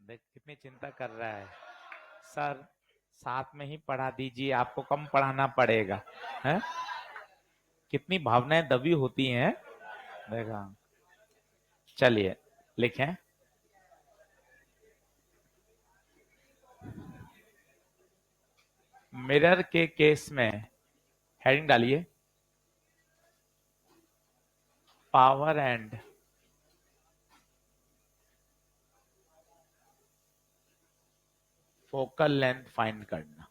देख कितनी चिंता कर रहा है। सर, साथ में ही पढ़ा दीजिए, आपको कम पढ़ाना पड़ेगा। है, कितनी भावनाएं दबी होती हैं। देखा। चलिए, लिखें। मिरर के केस में हेडिंग डालिए, power and focal length find करना।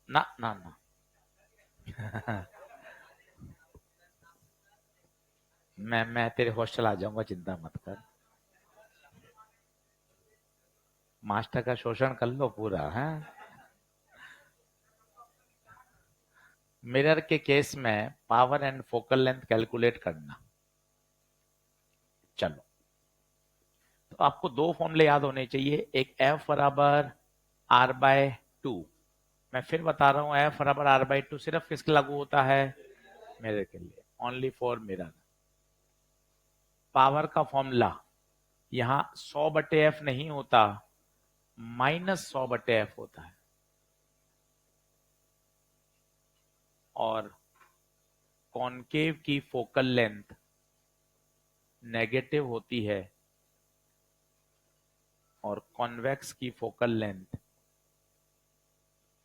ना ना ना। मैं तेरे हॉस्टल आ जाऊंगा, चिंता मत कर। मास्टर का शोषण कर लो पूरा है। मिरर के केस में power and focal length calculate करना। चलो, तो आपको दो फॉर्मूले याद होने चाहिए। एक एफ बराबर आर बाय टू। मैं फिर बता रहा हूं, एफ बराबर आर बाय टू सिर्फ किसके लागू होता है? मिरर के लिए, ओनली फॉर मिरर। पावर का फॉर्मूला यहां 100/f नहीं होता, -100/f होता है। और कॉनकेव की फोकल लेंथ नेगेटिव होती है और कॉन्वेक्स की फोकल लेंथ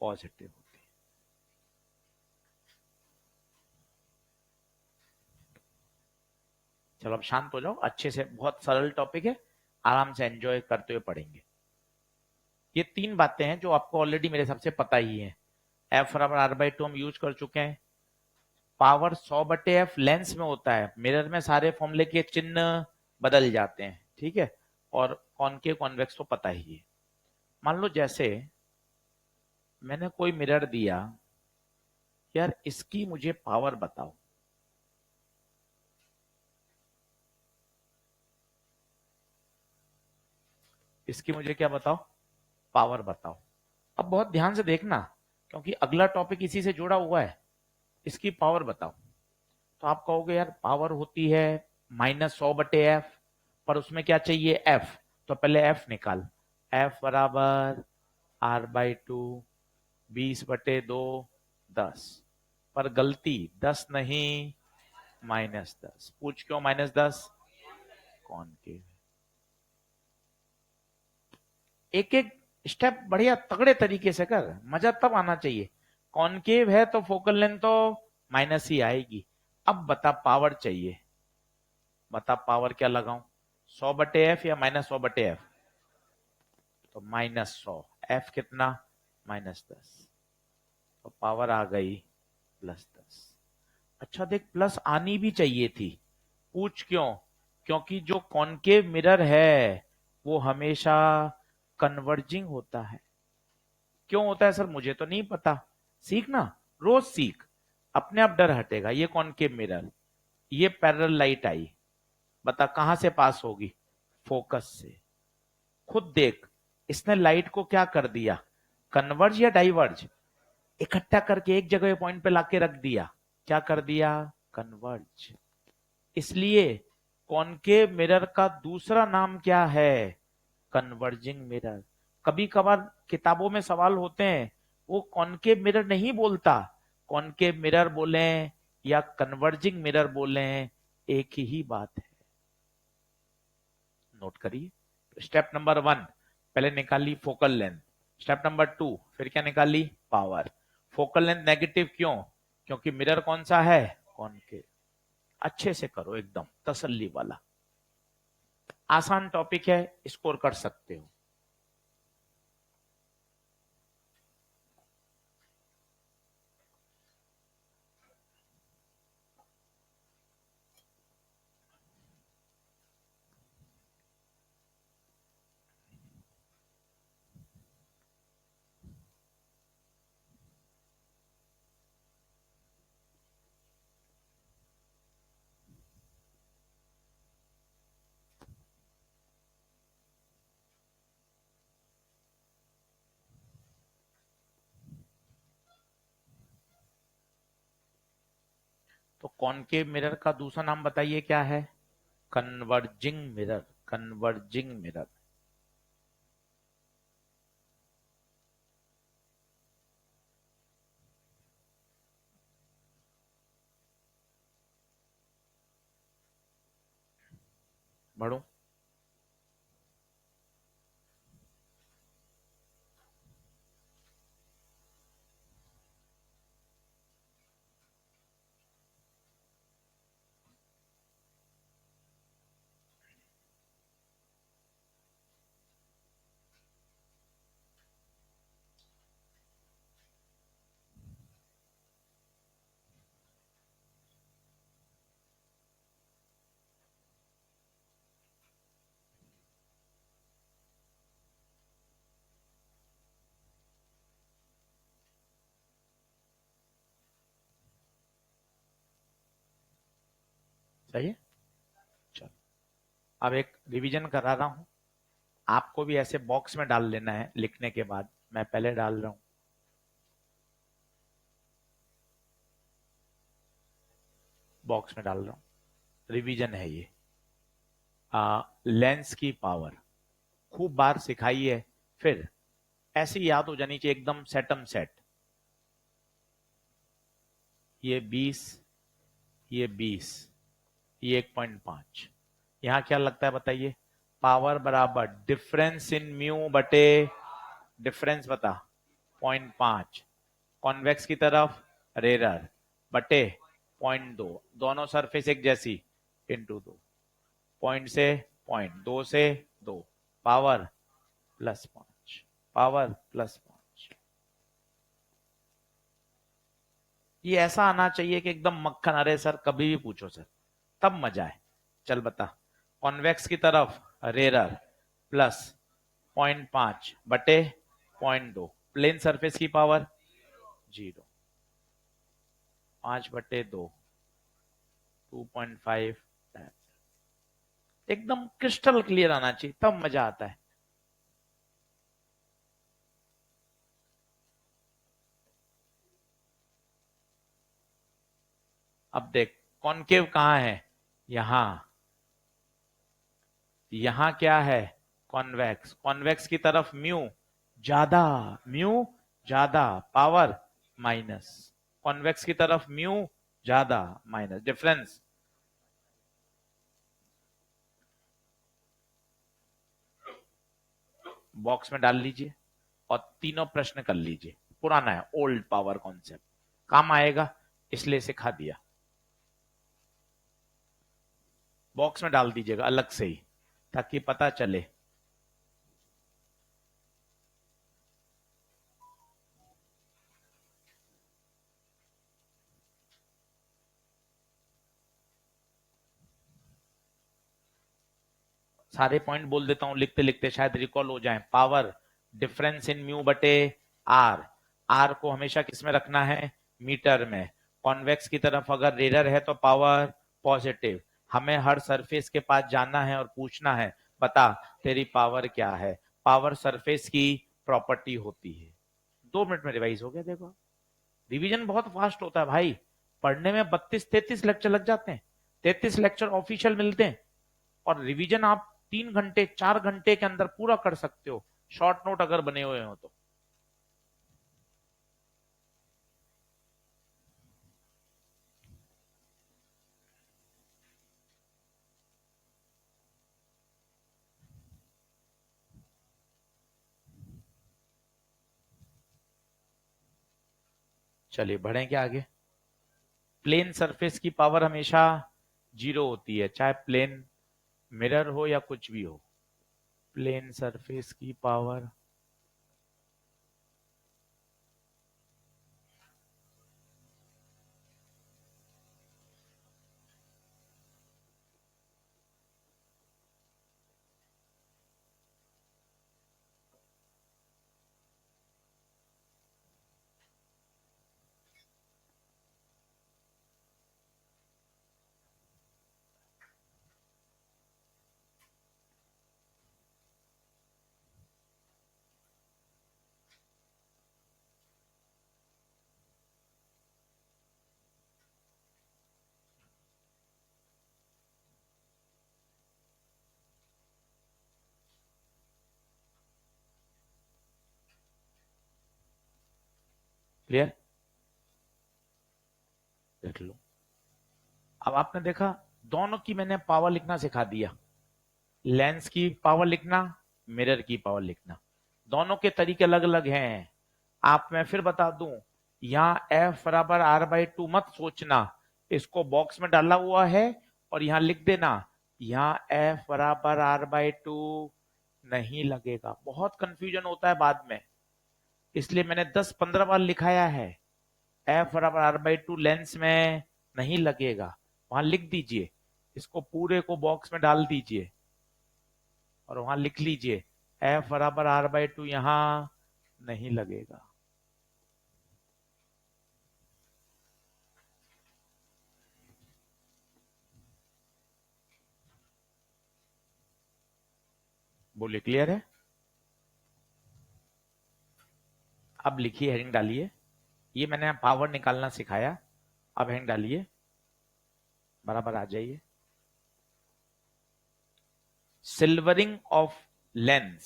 पॉजिटिव होती है। चलो अब शांत हो जाओ, अच्छे से, बहुत सरल टॉपिक है, आराम से एंजॉय करते हुए पढ़ेंगे। ये तीन बातें हैं जो आपको ऑलरेडी मेरे हिसाब से पता ही है। एफ बराबर आर बाई टू हम यूज कर चुके हैं। पावर 100/f लेंस में होता है, मिरर में सारे फॉर्मूले के चिन्ह बदल जाते हैं, ठीक है। और कॉनकेव कॉन्वेक्स तो पता ही है। मान लो जैसे मैंने कोई मिरर दिया, यार इसकी मुझे पावर बताओ। इसकी मुझे क्या बताओ? पावर बताओ। अब बहुत ध्यान से देखना, क्योंकि अगला टॉपिक इसी से जुड़ा हुआ है। इसकी पावर बताओ। तो आप कहोगे यार पावर होती है -100/f, पर उसमें क्या चाहिए? एफ। तो पहले एफ निकाल। एफ बराबर आर बाई टू, 20/2, 10। पर गलती 10 नहीं, -10। पूछ क्यों -10? कौन के? एक एक स्टेप बढ़िया तगड़े तरीके से कर, मजा तब आना चाहिए। कॉनकेव है तो फोकल लेंथ तो माइनस ही आएगी। अब बता पावर चाहिए, बता पावर क्या लगाऊं? 100/f या -100/f? तो -100। एफ कितना? -10। तो पावर आ गई +10। अच्छा देख, प्लस आनी भी चाहिए थी। पूछ क्यों? क्योंकि जो कॉनकेव मिरर है वो हमेशा कन्वर्जिंग होता है। क्यों होता है सर? मुझे तो नहीं पता। सीख ना, रोज सीख, अपने आप डर हटेगा। ये कॉनकेव मिरर, ये पैरेलल लाइट आई, बता कहां से पास होगी? फोकस से। खुद देख, इसने लाइट को क्या कर दिया? कन्वर्ज या डाइवर्ज? इकट्ठा करके एक जगह पॉइंट पे लाके रख दिया। क्या कर दिया? कन्वर्ज। इसलिए कॉनकेव मिरर का दूसरा नाम क्या है? Converging mirror. कभी कभार किताबों में सवाल होते हैं, वो कॉनकेव मिरर नहीं बोलता, कॉनकेव मिरर बोले या कन्वर्जिंग मिरर बोले, एक ही बात है। नोट करिए। स्टेप नंबर 1, पहले निकाली फोकल लेंथ। स्टेप नंबर 2, फिर क्या निकाली? पावर। फोकल लेंथ नेगेटिव क्यों? क्योंकि मिरर कौन सा है? कॉनकेव। अच्छे से करो, एकदम तसल्ली वाला। आसान टॉपिक है, स्कोर कर सकते हो। कॉनकेव मिरर का दूसरा नाम बताइए क्या है? Converging mirror, converging mirror. बढ़ो। सही है। चलो, अब एक रिवीजन करा रहा हूं, आपको भी ऐसे बॉक्स में डाल लेना है लिखने के बाद। मैं पहले डाल रहा हूं, बॉक्स में डाल रहा हूं। रिवीजन है ये। लेंस की पावर खूब बार सिखाई है, फिर ऐसी याद हो जानी चाहिए एकदम सेटम सेट। ये 20, ये 20, ये 1.5। यहां क्या लगता है बताइए? पावर बराबर डिफरेंस इन म्यू बटे डिफरेंस बता 0.5। कॉन्वेक्स की तरफ रेरर बटे 0.2, दोनों सरफेस एक जैसी, इंटू 2। पॉइंट से पॉइंट, 2 से 2, पावर +5, पावर +5। ये ऐसा आना चाहिए कि एकदम मक्खन। अरे सर कभी भी पूछो सर, तब मजा है। चल बता, कॉन्वेक्स की तरफ रेरर प्लस 0.5 बटे 0.2, प्लेन सरफेस की पावर 0, 5/2, 2.5। एकदम क्रिस्टल क्लियर आना चाहिए, तब मजा आता है। अब देख, कॉनकेव कहां है? यहां। यहां क्या है? कॉन्वेक्स। कॉन्वेक्स की तरफ म्यू ज्यादा, म्यू ज्यादा, पावर माइनस। कॉन्वेक्स की तरफ म्यू ज्यादा, माइनस, डिफरेंस। बॉक्स में डाल लीजिए और तीनों प्रश्न कर लीजिए। पुराना है, ओल्ड पावर कॉन्सेप्ट, काम आएगा इसलिए सिखा दिया। बॉक्स में डाल दीजिएगा अलग से ही, ताकि पता चले। सारे पॉइंट बोल देता हूं लिखते लिखते, शायद रिकॉल हो जाए। पावर डिफरेंस इन म्यू बटे आर। आर को हमेशा किस में रखना है? मीटर में। कॉन्वेक्स की तरफ अगर रेरर है तो पावर पॉजिटिव। हमें हर सरफेस के पास जाना है और पूछना है, बता तेरी पावर क्या है? पावर सरफेस की प्रॉपर्टी होती है। 2 मिनट में रिवाइज हो गया। देखो, रिवीजन बहुत फास्ट होता है भाई। पढ़ने में 32-33 लेक्चर लग जाते हैं, 33 लेक्चर ऑफिशियल मिलते हैं, और रिवीजन आप 3 घंटे 4 घंटे के अंदर पूरा कर सकते हो, शॉर्ट नोट अगर बने हुए हो तो। चलिए बढ़ेंगे आगे। प्लेन सरफेस की पावर हमेशा 0 होती है, चाहे प्लेन मिरर हो या कुछ भी हो। प्लेन सरफेस की पावर क्लियर? देख लो, अब आपने देखा दोनों की मैंने पावर लिखना सिखा दिया, लेंस की पावर लिखना, मिरर की पावर लिखना, दोनों के तरीके अलग अलग हैं। आप मैं फिर बता दूं, यहाँ F बराबर R/2 मत सोचना, इसको बॉक्स में डाला हुआ है और यहां लिख देना, यहाँ F बराबर R/2 नहीं लगेगा, बहुत कंफ्यूजन होता है बाद में, इसलिए मैंने 10-15 बार लिखाया है। F बराबर R/2 लेंस में नहीं लगेगा, वहां लिख दीजिए, इसको पूरे को बॉक्स में डाल दीजिए और वहां लिख लीजिए F बराबर R/2 यहां नहीं लगेगा। बोलिए, क्लियर है? अब लिखिए, हेडिंग डालिए, ये मैंने पावर निकालना सिखाया, अब हेडिंग डालिए, बराबर आ जाइए। Silvering of lens,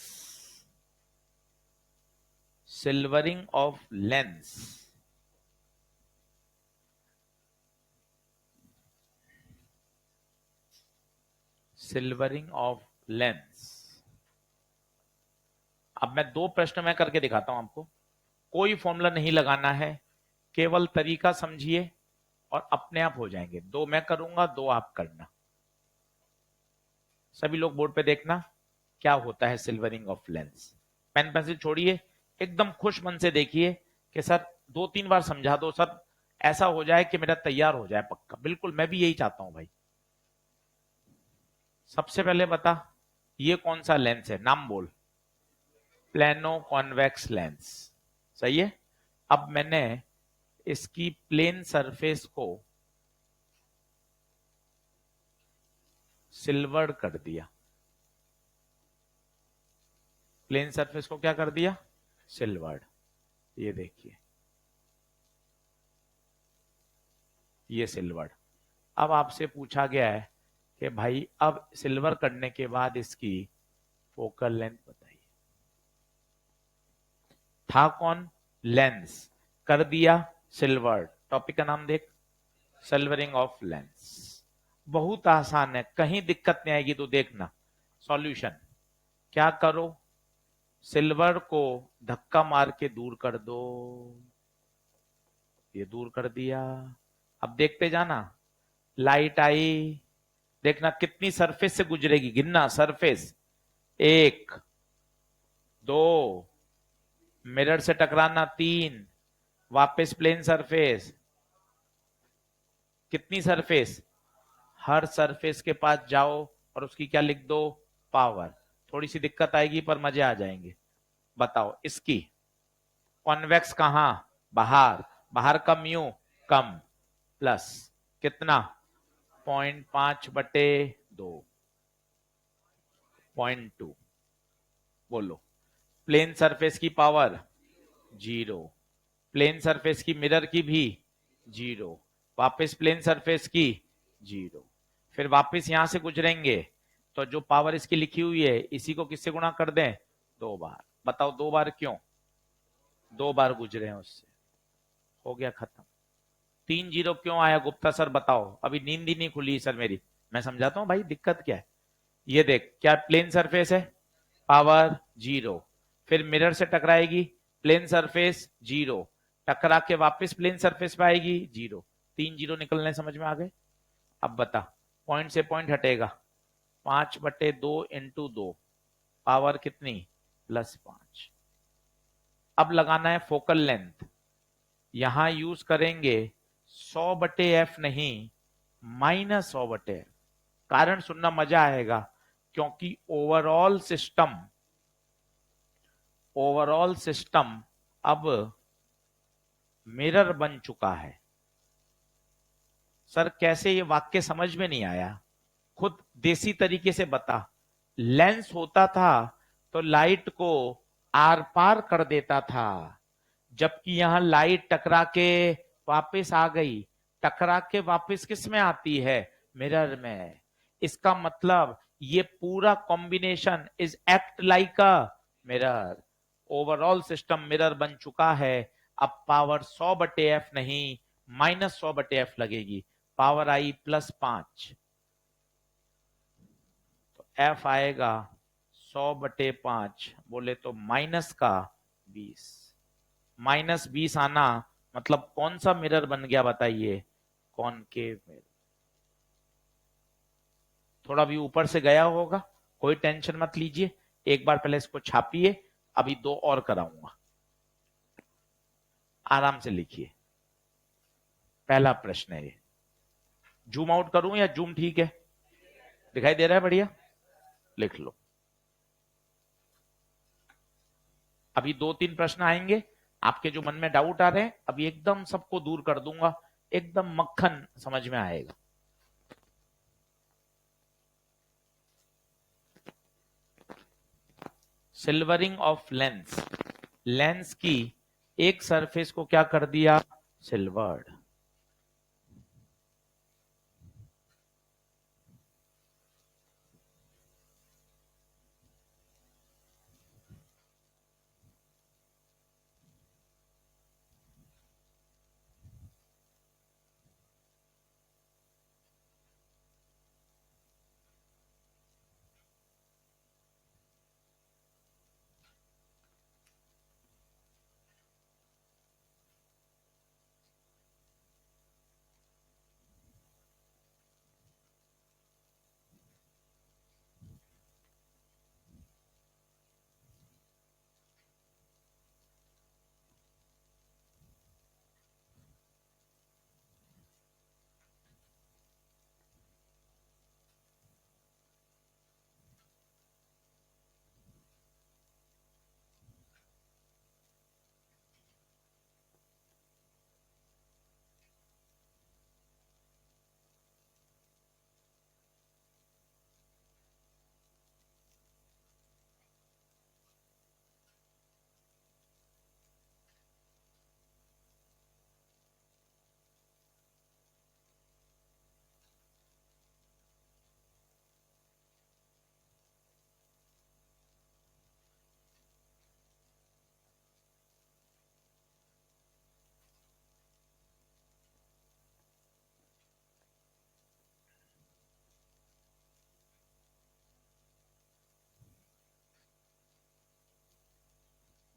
silvering of lens, silvering of lens. अब मैं 2 प्रश्न में करके दिखाता हूं आपको, कोई फॉर्मूला नहीं लगाना है, केवल तरीका समझिए और अपने आप हो जाएंगे। 2 मैं करूंगा, 2 आप करना। सभी लोग बोर्ड पे देखना क्या होता है silvering of lens. Pen pencil छोड़िए, एकदम खुश मन से देखिए कि सर 2-3 बार समझा दो सर, ऐसा हो जाए कि मेरा तैयार हो जाए पक्का। बिल्कुल मैं भी यही चाहता हूं भाई। सबसे पहले बता, ये कौन सा लेंस है, नाम बोल। प्लेनो कॉन्वेक्स लेंस, सही है। अब मैंने इसकी प्लेन सरफेस को सिल्वर्ड कर दिया, प्लेन सरफेस को क्या कर दिया, सिल्वर्ड। ये देखिए, ये सिल्वर्ड। अब आपसे पूछा गया है कि भाई अब सिल्वर करने के बाद इसकी फोकल लेंथ बताइए। था कौन, लेंस, कर दिया सिल्वर्ड, टॉपिक का नाम देख, सिल्वरिंग ऑफ लेंस। बहुत आसान है, कहीं दिक्कत नहीं आएगी तो देखना। सॉल्यूशन क्या करो, सिल्वर को धक्का मार के दूर कर दो, ये दूर कर दिया। अब देखते जाना, लाइट आई, देखना कितनी सरफेस से गुजरेगी, गिनना, सरफेस 1 2, मिरर से टकराना 3, वापस प्लेन सरफेस, कितनी सरफेस, हर सरफेस के पास जाओ और उसकी क्या लिख दो, पावर। थोड़ी सी दिक्कत आएगी पर मजे आ जाएंगे। बताओ इसकी कॉन्वेक्स कहां, बाहर, बाहर का म्यू कम, प्लस कितना 0.5/2, 0.2। बोलो, प्लेन सरफेस की पावर 0, प्लेन सरफेस की मिरर की भी 0, वापस प्लेन सरफेस की 0, फिर वापस यहां से गुजरेंगे तो जो पावर इसकी लिखी हुई है इसी को किससे गुणा कर दें, 2 बार। बताओ 2 बार क्यों, 2 बार गुजरे हैं उससे, हो गया खत्म। 3 0 क्यों आया गुप्ता सर बताओ, अभी नींद ही नहीं खुली सर मेरी, मैं समझाता हूं भाई दिक्कत क्या है। ये देख, क्या प्लेन सरफेस है, पावर 0, फिर मिरर से टकराएगी, प्लेन सरफेस 0, टकरा के वापस प्लेन सरफेस पे आएगी 0, 3 0 निकलने समझ में आ गए। अब बता, पॉइंट से पॉइंट हटेगा, 5/2 इंटू 2, पावर कितनी, +5। अब लगाना है फोकल लेंथ, यहां यूज करेंगे 100/f नहीं, -100/f। कारण सुनना, मजा आएगा, क्योंकि ओवरऑल सिस्टम अब मिरर बन चुका है। सर कैसे, ये वाक्य समझ में नहीं आया, खुद देसी तरीके से बता। लेंस होता था तो लाइट को आर पार कर देता था, जबकि यहां लाइट टकरा के वापस आ गई, टकरा के वापस किस में आती है, मिरर में। इसका मतलब ये पूरा combination is act like a mirror. Overall system mirror बन चुका है, अब पावर 100/f नहीं, -100/f लगेगी, पावर आई +5, तो f आएगा 100/5, बोले तो -20। -20 आना मतलब कौन सा मिरर बन गया बताइए? Concave mirror. थोड़ा भी ऊपर से गया होगा, कोई टेंशन मत लीजिए, एक बार पहले इसको छापिए, अभी दो और कराऊंगा, आराम से लिखिए। पहला प्रश्न है ये, जूम आउट करूं या जूम ठीक है? दिखाई दे रहा है? बढ़िया, लिख लो। अभी 2-3 प्रश्न आएंगे, आपके जो मन में डाउट आ रहे हैं अभी एकदम सबको दूर कर दूंगा, एकदम मक्खन समझ में आएगा। सिल्वरिंग ऑफ लेंस, लेंस की एक सरफेस को क्या कर दिया? सिल्वर्ड।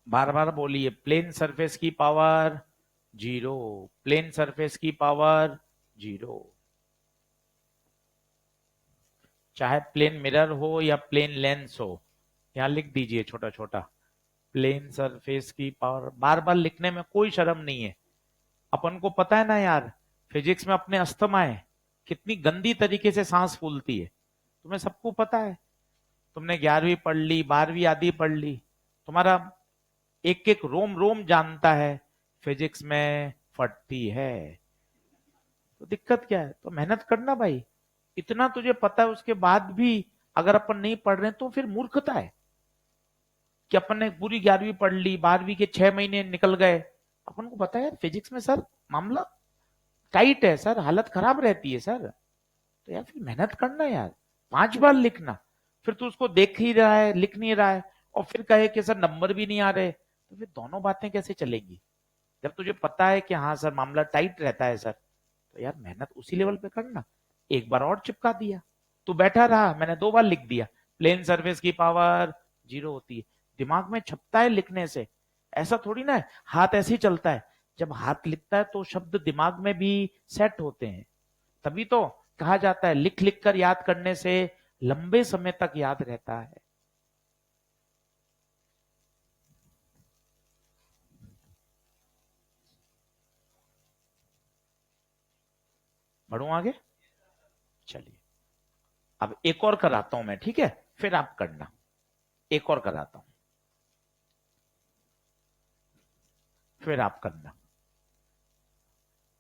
बार बार बोलिए, प्लेन सरफेस की पावर 0, प्लेन सरफेस की पावर 0। चाहे प्लेन मिरर हो या प्लेन लेंस हो, यहां लिख दीजिए छोटा छोटा, प्लेन सरफेस की पावर। बार बार लिखने में कोई शर्म नहीं है, अपन को पता है ना यार, फिजिक्स में अपने अस्थमा है, कितनी गंदी तरीके से सांस फूलती है, तुम्हें सबको पता है। तुमने 11वीं पढ़ ली, 12वीं आदि पढ़ ली, तुम्हारा एक एक रोम रोम जानता है, फिजिक्स में फटती है। तो दिक्कत क्या है? तो मेहनत करना भाई, इतना तुझे पता है उसके बाद भी अगर अपन नहीं पढ़ रहे तो फिर मूर्खता है कि अपन ने पूरी 11वीं पढ़ ली, 12वीं के 6 महीने निकल गए, अपन को पता है यार फिजिक्स में सर मामला टाइट है सर, हालत खराब रहती है सर। तो यार फिर मेहनत करना यार, 5 बार लिखना, फिर तू उसको देख ही रहा है लिख नहीं रहा है, और फिर कहे कि सर नंबर भी नहीं आ रहे, तो फिर दोनों बातें कैसे चलेंगी? जब तुझे पता है कि हाँ सर मामला टाइट रहता है सर, तो यार मेहनत उसी लेवल पे करना। एक बार और चिपका दिया, तू बैठा रहा, मैंने 2 बार लिख दिया, प्लेन सरफेस की पावर 0 होती है, दिमाग में छपता है लिखने से। ऐसा थोड़ी ना है, हाथ ऐसे ही चलता है, जब हाथ लिखता है तो शब्द दिमाग में भी सेट होते हैं, तभी तो कहा जाता है लिख लिख कर याद करने से लंबे समय तक याद रहता है। बढ़ू आगे, चलिए अब एक और कराता हूं मैं, ठीक है, फिर आप करना, एक और कराता हूं फिर आप करना।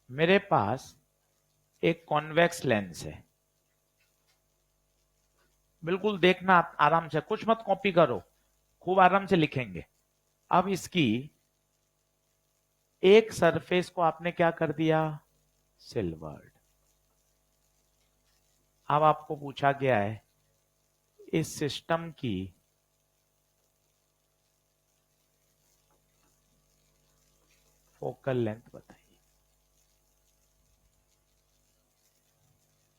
मेरे पास एक कॉन्वेक्स लेंस है, बिल्कुल देखना आप आराम से, कुछ मत कॉपी करो, खूब आराम से लिखेंगे। अब इसकी एक सरफेस को आपने क्या कर दिया? सिल्वर्ड। अब आपको पूछा गया है इस सिस्टम की फोकल लेंथ बताइए।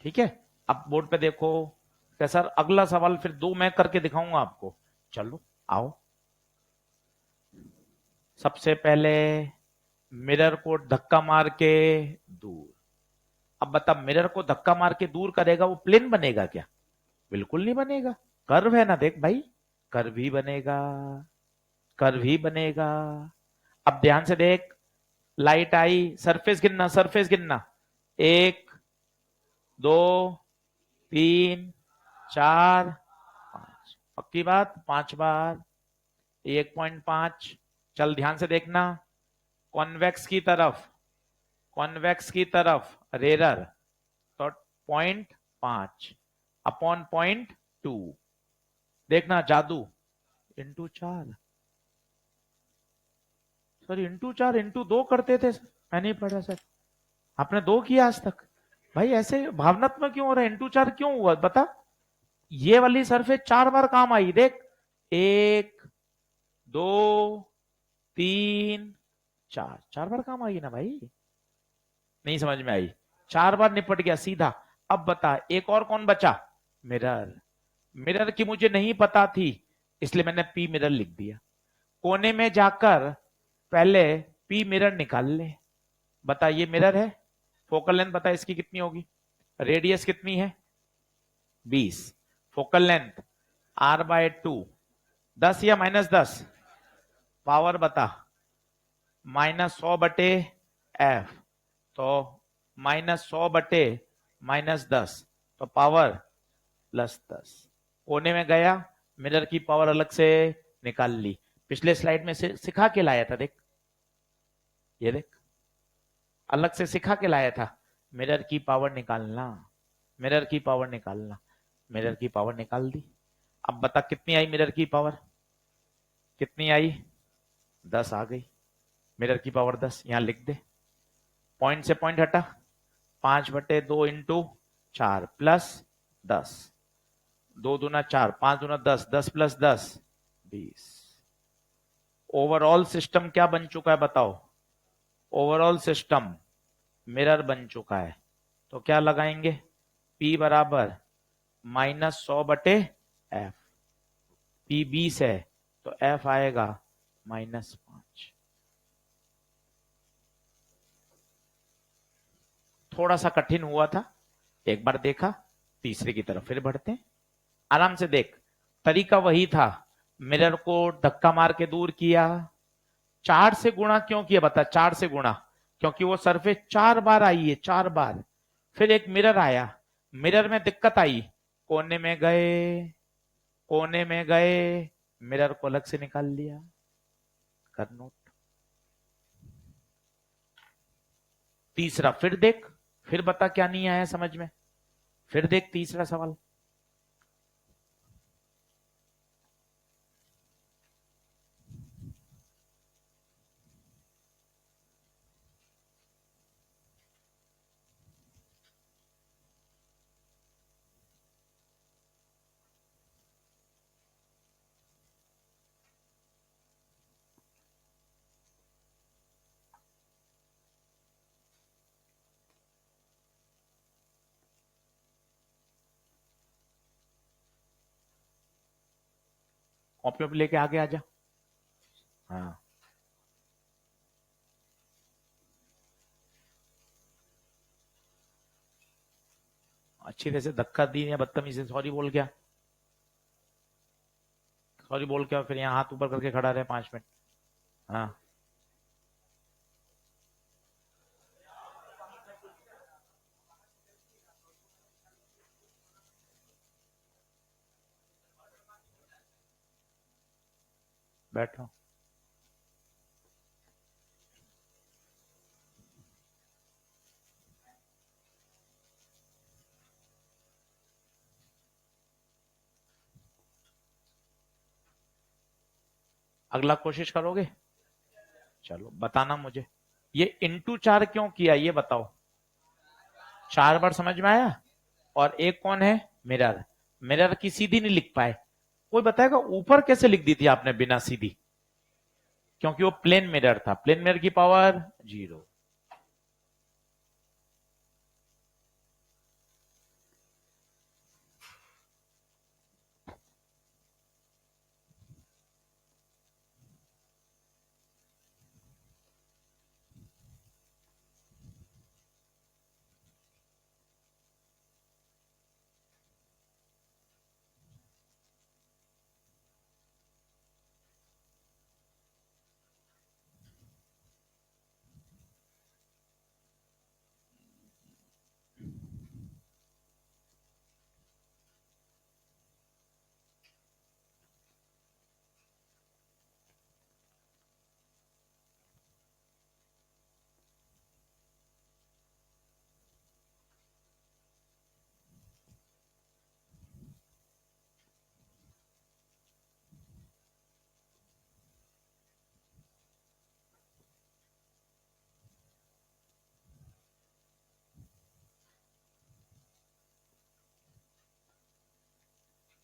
ठीक है, अब बोर्ड पे देखो। क्या सर, अगला सवाल फिर दो मैं करके दिखाऊंगा आपको। चलो आओ। सबसे पहले मिरर को धक्का मार के दूर। अब बता, मिरर को धक्का मार के दूर करेगा वो प्लेन बनेगा क्या? बिल्कुल नहीं बनेगा। कर्व है ना, देख भाई, कर्व ही बनेगा, कर्व ही बनेगा। अब ध्यान से देख, लाइट आई, सरफेस गिनना, सरफेस गिनना। एक, दो, तीन, चार, पांच। पक्की बात, 5 बार, 1.5। चल ध्यान से देखना, कॉन्वेक्स की तरफ, कॉन्वेक्स की तरफ रेरर, तो 0.5 अपॉन 0.2। देखना जादू, इंटू 4। सर इंटू 4 इंटू 2 करते थे सर, मैं नहीं पढ़ा सर। आपने 2 किया आज तक? भाई ऐसे भावनात्मक क्यों हो रहा है? इंटू 4 क्यों हुआ बता? ये वाली सरफेस 4 बार काम आई, देख। 1, 2, 3, 4, 4 बार काम आई ना भाई। नहीं समझ में आई? 4 बार निपट गया सीधा। अब बता, एक और कौन बचा? मिरर। मिरर की मुझे नहीं पता थी, इसलिए मैंने पी मिरर लिख दिया। कोने में जाकर पहले पी मिरर निकाल ले। बता, ये मिरर है, फोकल लेंथ बता इसकी कितनी होगी? रेडियस कितनी है? 20। फोकल लेंथ R/2, 10 या -10? पावर बता, -100/f, तो -100/-10, तो पावर +10। कोने में गया, मिरर की पावर अलग से निकाल ली। पिछले स्लाइड में से सिखा के लाया था, देख, ये देख, अलग से सिखा के लाया था। मिरर की पावर निकालना, मिरर की पावर निकालना। मिरर की पावर निकाल दी। अब बता कितनी आई मिरर की पावर? कितनी आई? 10 आ गई। मिरर की पावर 10 यहां लिख दे। पॉइंट से पॉइंट हटा, 5/2 इंटू 4 प्लस 10, 2 दूना 4, 5 दूना 10, 10 + 10 20। ओवरऑल सिस्टम क्या बन चुका है बताओ? ओवरऑल सिस्टम मिरर बन चुका है। तो क्या लगाएंगे? P बराबर -100/f। P 20 है, तो F आएगा -5। थोड़ा सा कठिन हुआ था, एक बार देखा, तीसरे की तरफ फिर बढ़ते हैं। आराम से देख, तरीका वही था। मिरर को धक्का मार के दूर किया। 4 से गुणा क्यों किया बता? 4 से गुणा क्योंकि वो सरफेस 4 बार आई है, 4 बार। फिर एक मिरर आया, मिरर में दिक्कत आई, कोने में गए, कोने में गए, मिरर को अलग से निकाल लिया। कर नोट। तीसरा फिर देख, फिर बता क्या नहीं आया समझ में? फिर देख तीसरा सवाल। कॉपी पे लेके आगे आ जा। हाँ, अच्छी तरह से धक्का दी या बदतमीजी से सॉरी बोल गया, सॉरी बोल के और फिर यहाँ हाथ ऊपर करके खड़ा रहे 5 मिनट। हाँ, बैठो। अगला कोशिश करोगे? चलो बताना मुझे, ये इंटू 4 क्यों किया ये बताओ? 4 बार समझ में आया? और एक कौन है? मिरर। मिरर की सीधी नहीं लिख पाए, कोई बताएगा ऊपर कैसे लिख दी थी आपने बिना सीधी? क्योंकि वो प्लेन मिरर था, प्लेन मिरर की पावर 0।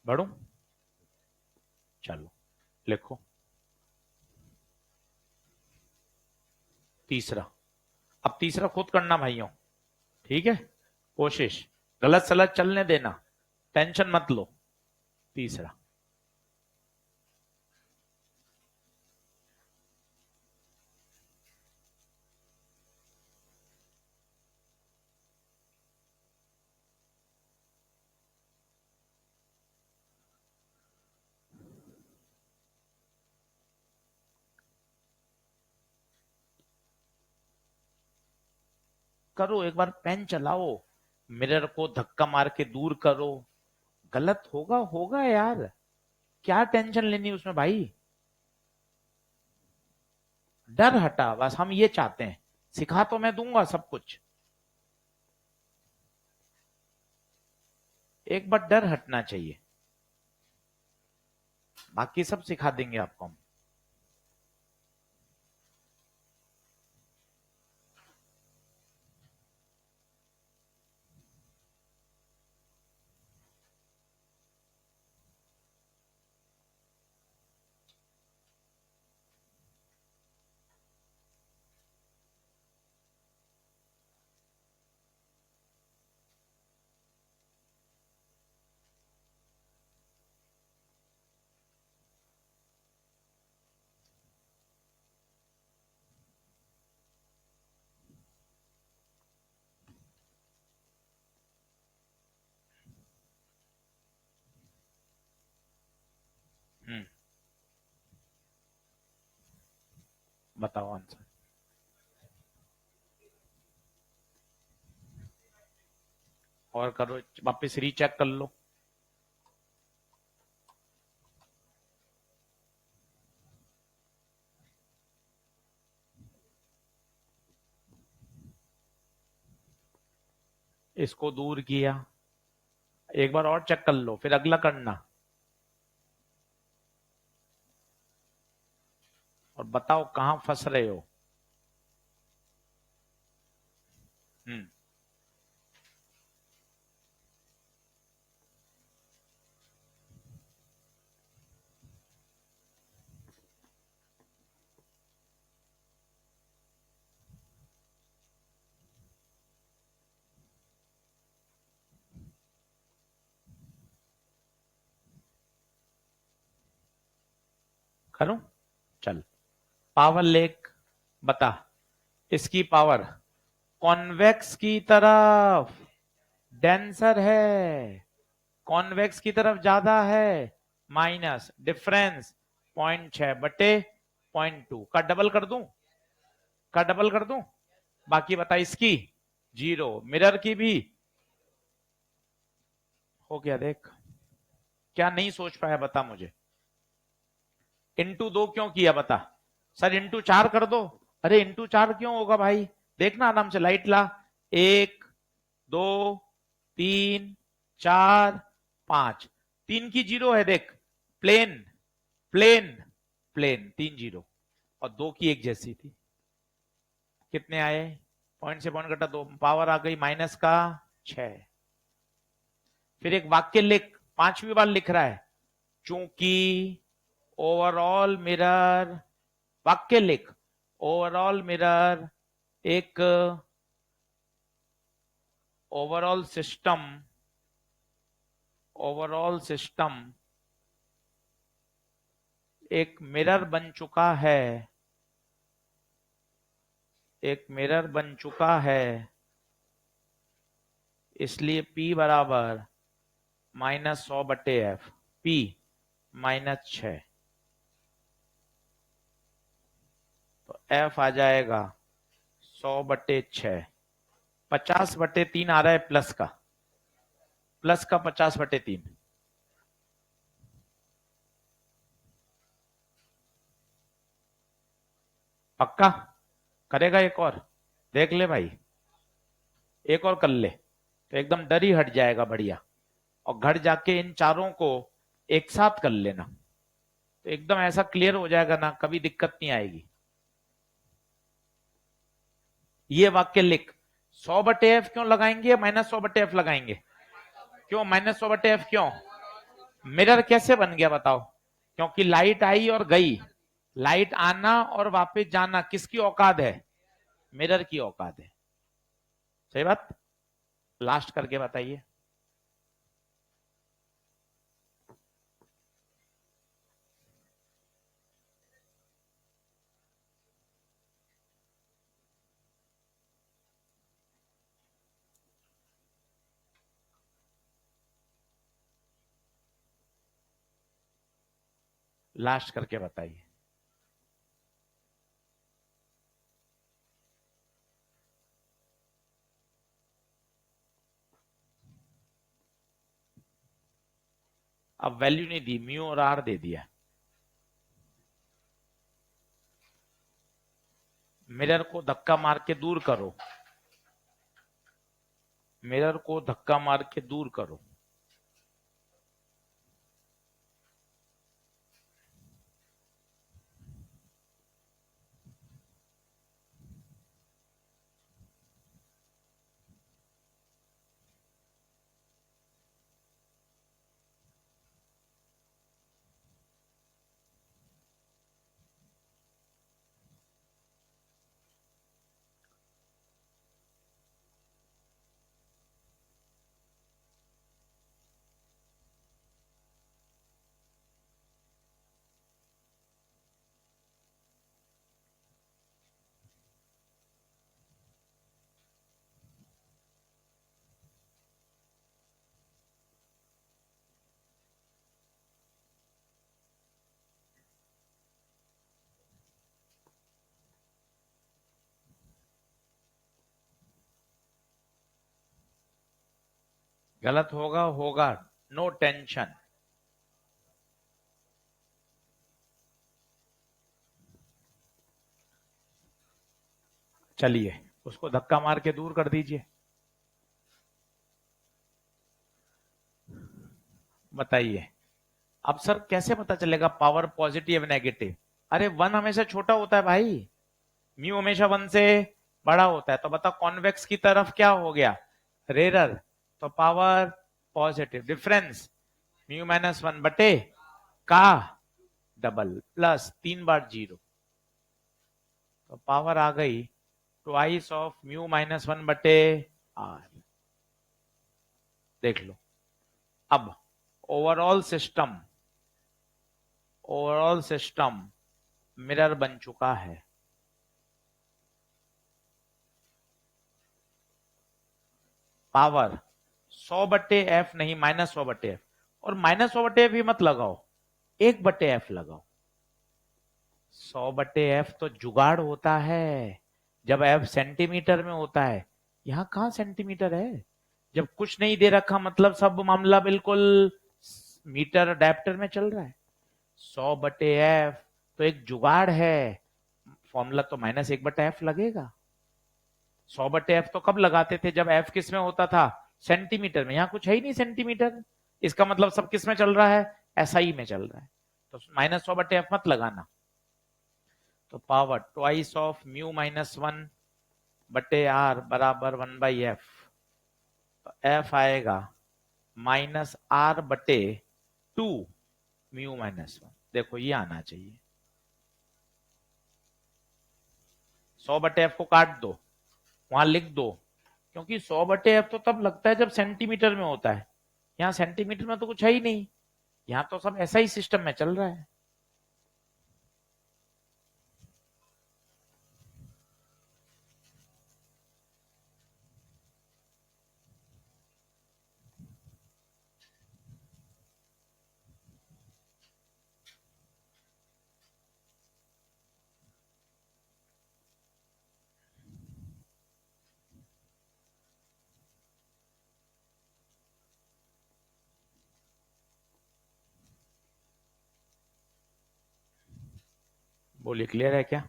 बढ़ू, चलो लिखो। तीसरा, अब तीसरा खुद करना भाइयों, ठीक है? कोशिश गलत सलत चलने देना, टेंशन मत लो। तीसरा, करो एक बार, पेन चलाओ, मिरर को धक्का मार के दूर करो। गलत होगा होगा यार, क्या टेंशन लेनी उसमें भाई। डर हटा, बस हम ये चाहते हैं। सिखा तो मैं दूंगा सब कुछ, एक बार डर हटना चाहिए, बाकी सब सिखा देंगे आपको हम। हम्म, बताओ आंसर। और करो, वापस रीचेक कर लो। इसको दूर किया, एक बार और चेक कर लो, फिर अगला करना। और बताओ कहां फंस रहे हो। हम्म, करूं? चल, पावर लेक, बता। इसकी पावर कॉन्वेक्स की तरफ डेंसर है, कॉन्वेक्स की तरफ ज्यादा है, माइनस डिफरेंस 0.6 बटे 0.2 का डबल कर दूं, का डबल कर दूं। बाकी बता इसकी 0, मिरर की भी। हो गया देख, क्या नहीं सोच पाया बता मुझे। इंटू 2 क्यों किया बता। सर इंटू 4 कर दो। अरे इंटू 4 क्यों होगा भाई, देखना आराम से, लाइट ला। 1, 2, 3, 4, 5, 3 की 0 है देख, प्लेन, प्लेन, प्लेन, 3 0, और 2 की एक जैसी थी। कितने आए, पॉइंट से पॉइंट कटा 2, पावर आ गई माइनस का 6। फिर एक वाक्य लिख, 5वीं बार लिख रहा है, चूंकि ओवरऑल मिरर वाक्य लिख, ओवरऑल मिरर एक ओवरऑल सिस्टम एक मिरर बन चुका है, एक मिरर बन चुका है, इसलिए P बराबर -100/F, P -6, तो F आ जाएगा 100/6, 50/3 आ रहा है प्लस का 50/3। पक्का करेगा? एक और देख ले भाई, एक और कर ले तो एकदम डर ही हट जाएगा, बढ़िया। और घर जाके इन चारों को एक साथ कर लेना, तो एकदम ऐसा क्लियर हो जाएगा ना, कभी दिक्कत नहीं आएगी। ये वाक्य लिख, 100/F क्यों लगाएंगे, -100/F लगाएंगे? क्यों -100/F क्यों? मिरर कैसे बन गया बताओ? क्योंकि लाइट आई और गई, लाइट आना और वापस जाना किसकी औकात है? मिरर की औकात है। सही बात। लास्ट करके बताइए। लास्ट करके बताइए। अब वैल्यू नहीं दी, म्यू और आर दे दिया। मिरर को धक्का मार के दूर करो, मिरर को धक्का मार के दूर करो। गलत होगा होगा, नो टेंशन। चलिए उसको धक्का मार के दूर कर दीजिए। बताइए। अब सर कैसे पता चलेगा पावर पॉजिटिव नेगेटिव? अरे वन हमेशा छोटा होता है भाई, म्यू हमेशा वन से बड़ा होता है। तो बता कॉन्वेक्स की तरफ क्या हो गया, रेरर, तो पावर पॉजिटिव। डिफरेंस μ-1 का डबल प्लस 3 बार 0, तो पावर आ गई ट्वाइस ऑफ μ-1/r। देख लो। अब ओवरऑल सिस्टम मिरर बन चुका है। पावर 100/f नहीं, -100/f। और -100/f भी मत लगाओ, 1/f लगाओ। 100/f तो जुगाड़ होता है जब f सेंटीमीटर में होता है, यहां कहां सेंटीमीटर है। जब कुछ नहीं दे रखा मतलब सब मामला बिल्कुल मीटर अडेप्टर में चल रहा है। 100/f तो एक जुगाड़ है, फॉर्मूला तो -1/f लगेगा। 100/f तो कब लगाते थे, जब f किस में होता था, सेंटीमीटर में। यहां कुछ है ही नहीं सेंटीमीटर, इसका मतलब सब किस में चल रहा है, SI में चल रहा है। तो -100/f मत लगाना। तो पावर ट्वाइस ऑफ μ-1/r बराबर 1/f, तो f आएगा -r/2 μ-1। देखो ये आना चाहिए। 100/f को काट दो, वहां लिख दो, क्योंकि 100/f तो तब लगता है जब सेंटीमीटर में होता है, यहाँ सेंटीमीटर में तो कुछ है ही नहीं, यहाँ तो सब ऐसा ही सिस्टम में चल रहा है। बोलिए, क्लियर है क्या?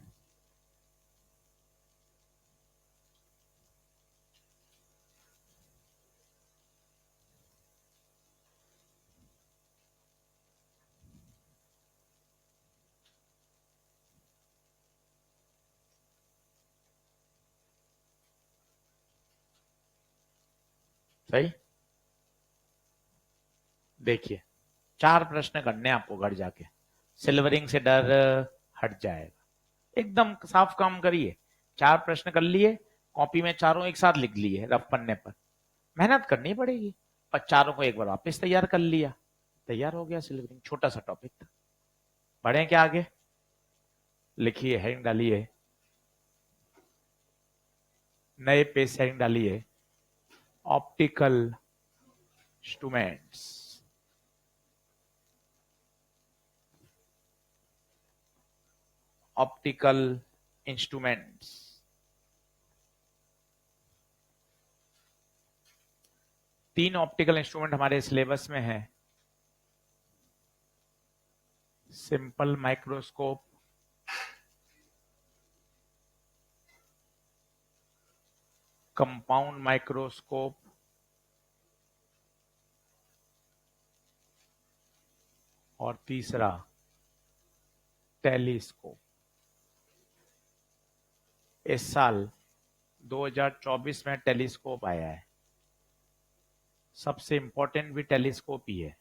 सही। देखिए, 4 प्रश्न करने हैं आपको घर जाके, सिल्वरिंग से डर हट जाएगा। एकदम साफ काम करिए, 4 प्रश्न कर लिए, कॉपी में चारों एक साथ लिख लिए रफ पन्ने पर, मेहनत करनी पड़ेगी, पर चारों को एक बार वापस तैयार कर लिया, तैयार हो गया सिल्वरिंग। छोटा सा टॉपिक था। बढ़े क्या आगे? लिखिए, हेडिंग डालिए, नए पेज से हेडिंग डालिए, optical instruments. Optical instruments. 3 optical instrument हमारे सिलेबस में है। सिंपल माइक्रोस्कोप, कंपाउंड माइक्रोस्कोप और तीसरा टेलीस्कोप। इस साल 2024 में टेलीस्कोप आया है, सबसे इंपॉर्टेंट भी टेलीस्कोप ही है।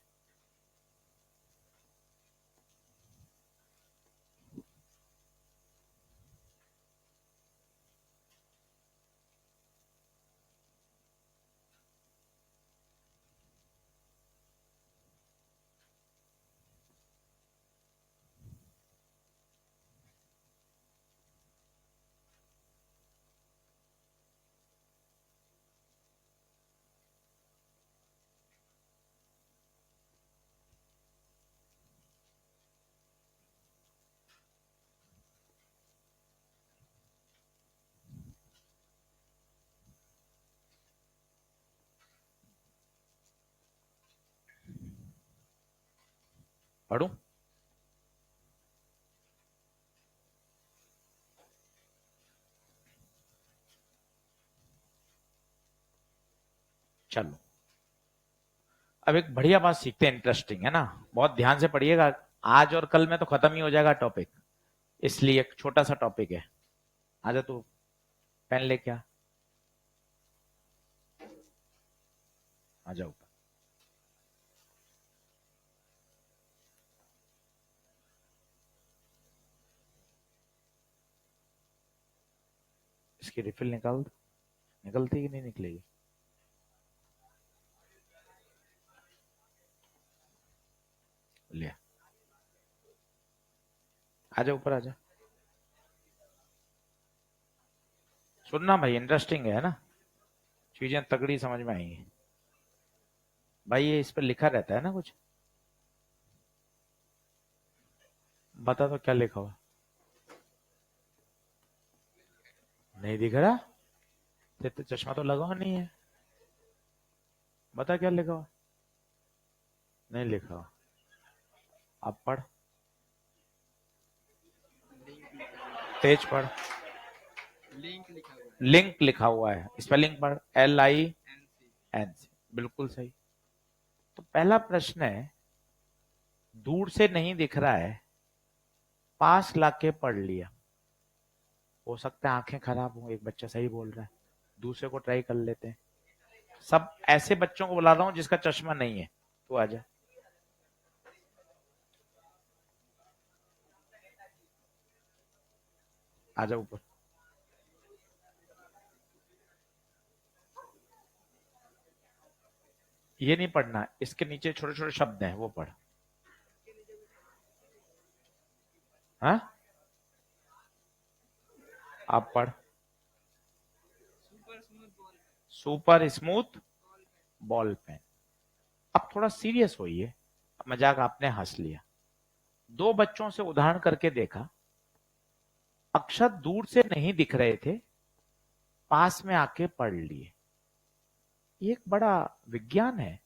पढ़ूं? चलो, अब एक बढ़िया बात सीखते हैं, इंटरेस्टिंग है ना, बहुत ध्यान से पढ़िएगा। आज और कल में तो खत्म ही हो जाएगा टॉपिक, इसलिए एक छोटा सा टॉपिक है। आजा तू पेन ले क्या, आ जाओ। इसकी रिफिल निकाल दो, निकलती कि नहीं निकलेगी? ले, आजा ऊपर आजा। सुनना भाई, इंटरेस्टिंग है ना, चीजें तगड़ी समझ में आएंगी भाई। ये इस पर लिखा रहता है ना कुछ, बता तो क्या लिखा हुआ? नहीं दिख रहा? तेरे तो चश्मा तो लगा हुआ नहीं है, बता क्या लिखा हुआ? नहीं लिखा हुआ, अब पढ़, तेज पढ़। लिंक लिखा हुआ है, स्पेलिंग पढ़, LINC। बिल्कुल सही। तो पहला प्रश्न है, दूर से नहीं दिख रहा है, पास लाके पढ़ लिया। हो सकता है आंखें खराब हो, एक बच्चा सही बोल रहा है, दूसरे को ट्राई कर लेते हैं। सब ऐसे बच्चों को बुला रहा हूं जिसका चश्मा नहीं है, तू आजा। आजा ऊपर। ये नहीं पढ़ना, इसके नीचे छोटे छोटे शब्द हैं वो पढ़। हाँ आप पढ़। Super smooth ball pen. अब थोड़ा सीरियस होइए, मजाक आपने हंस लिया। दो बच्चों से उदाहरण करके देखा, अक्षर दूर से नहीं दिख रहे थे, पास में आके पढ़ लिए। ये एक बड़ा विज्ञान है।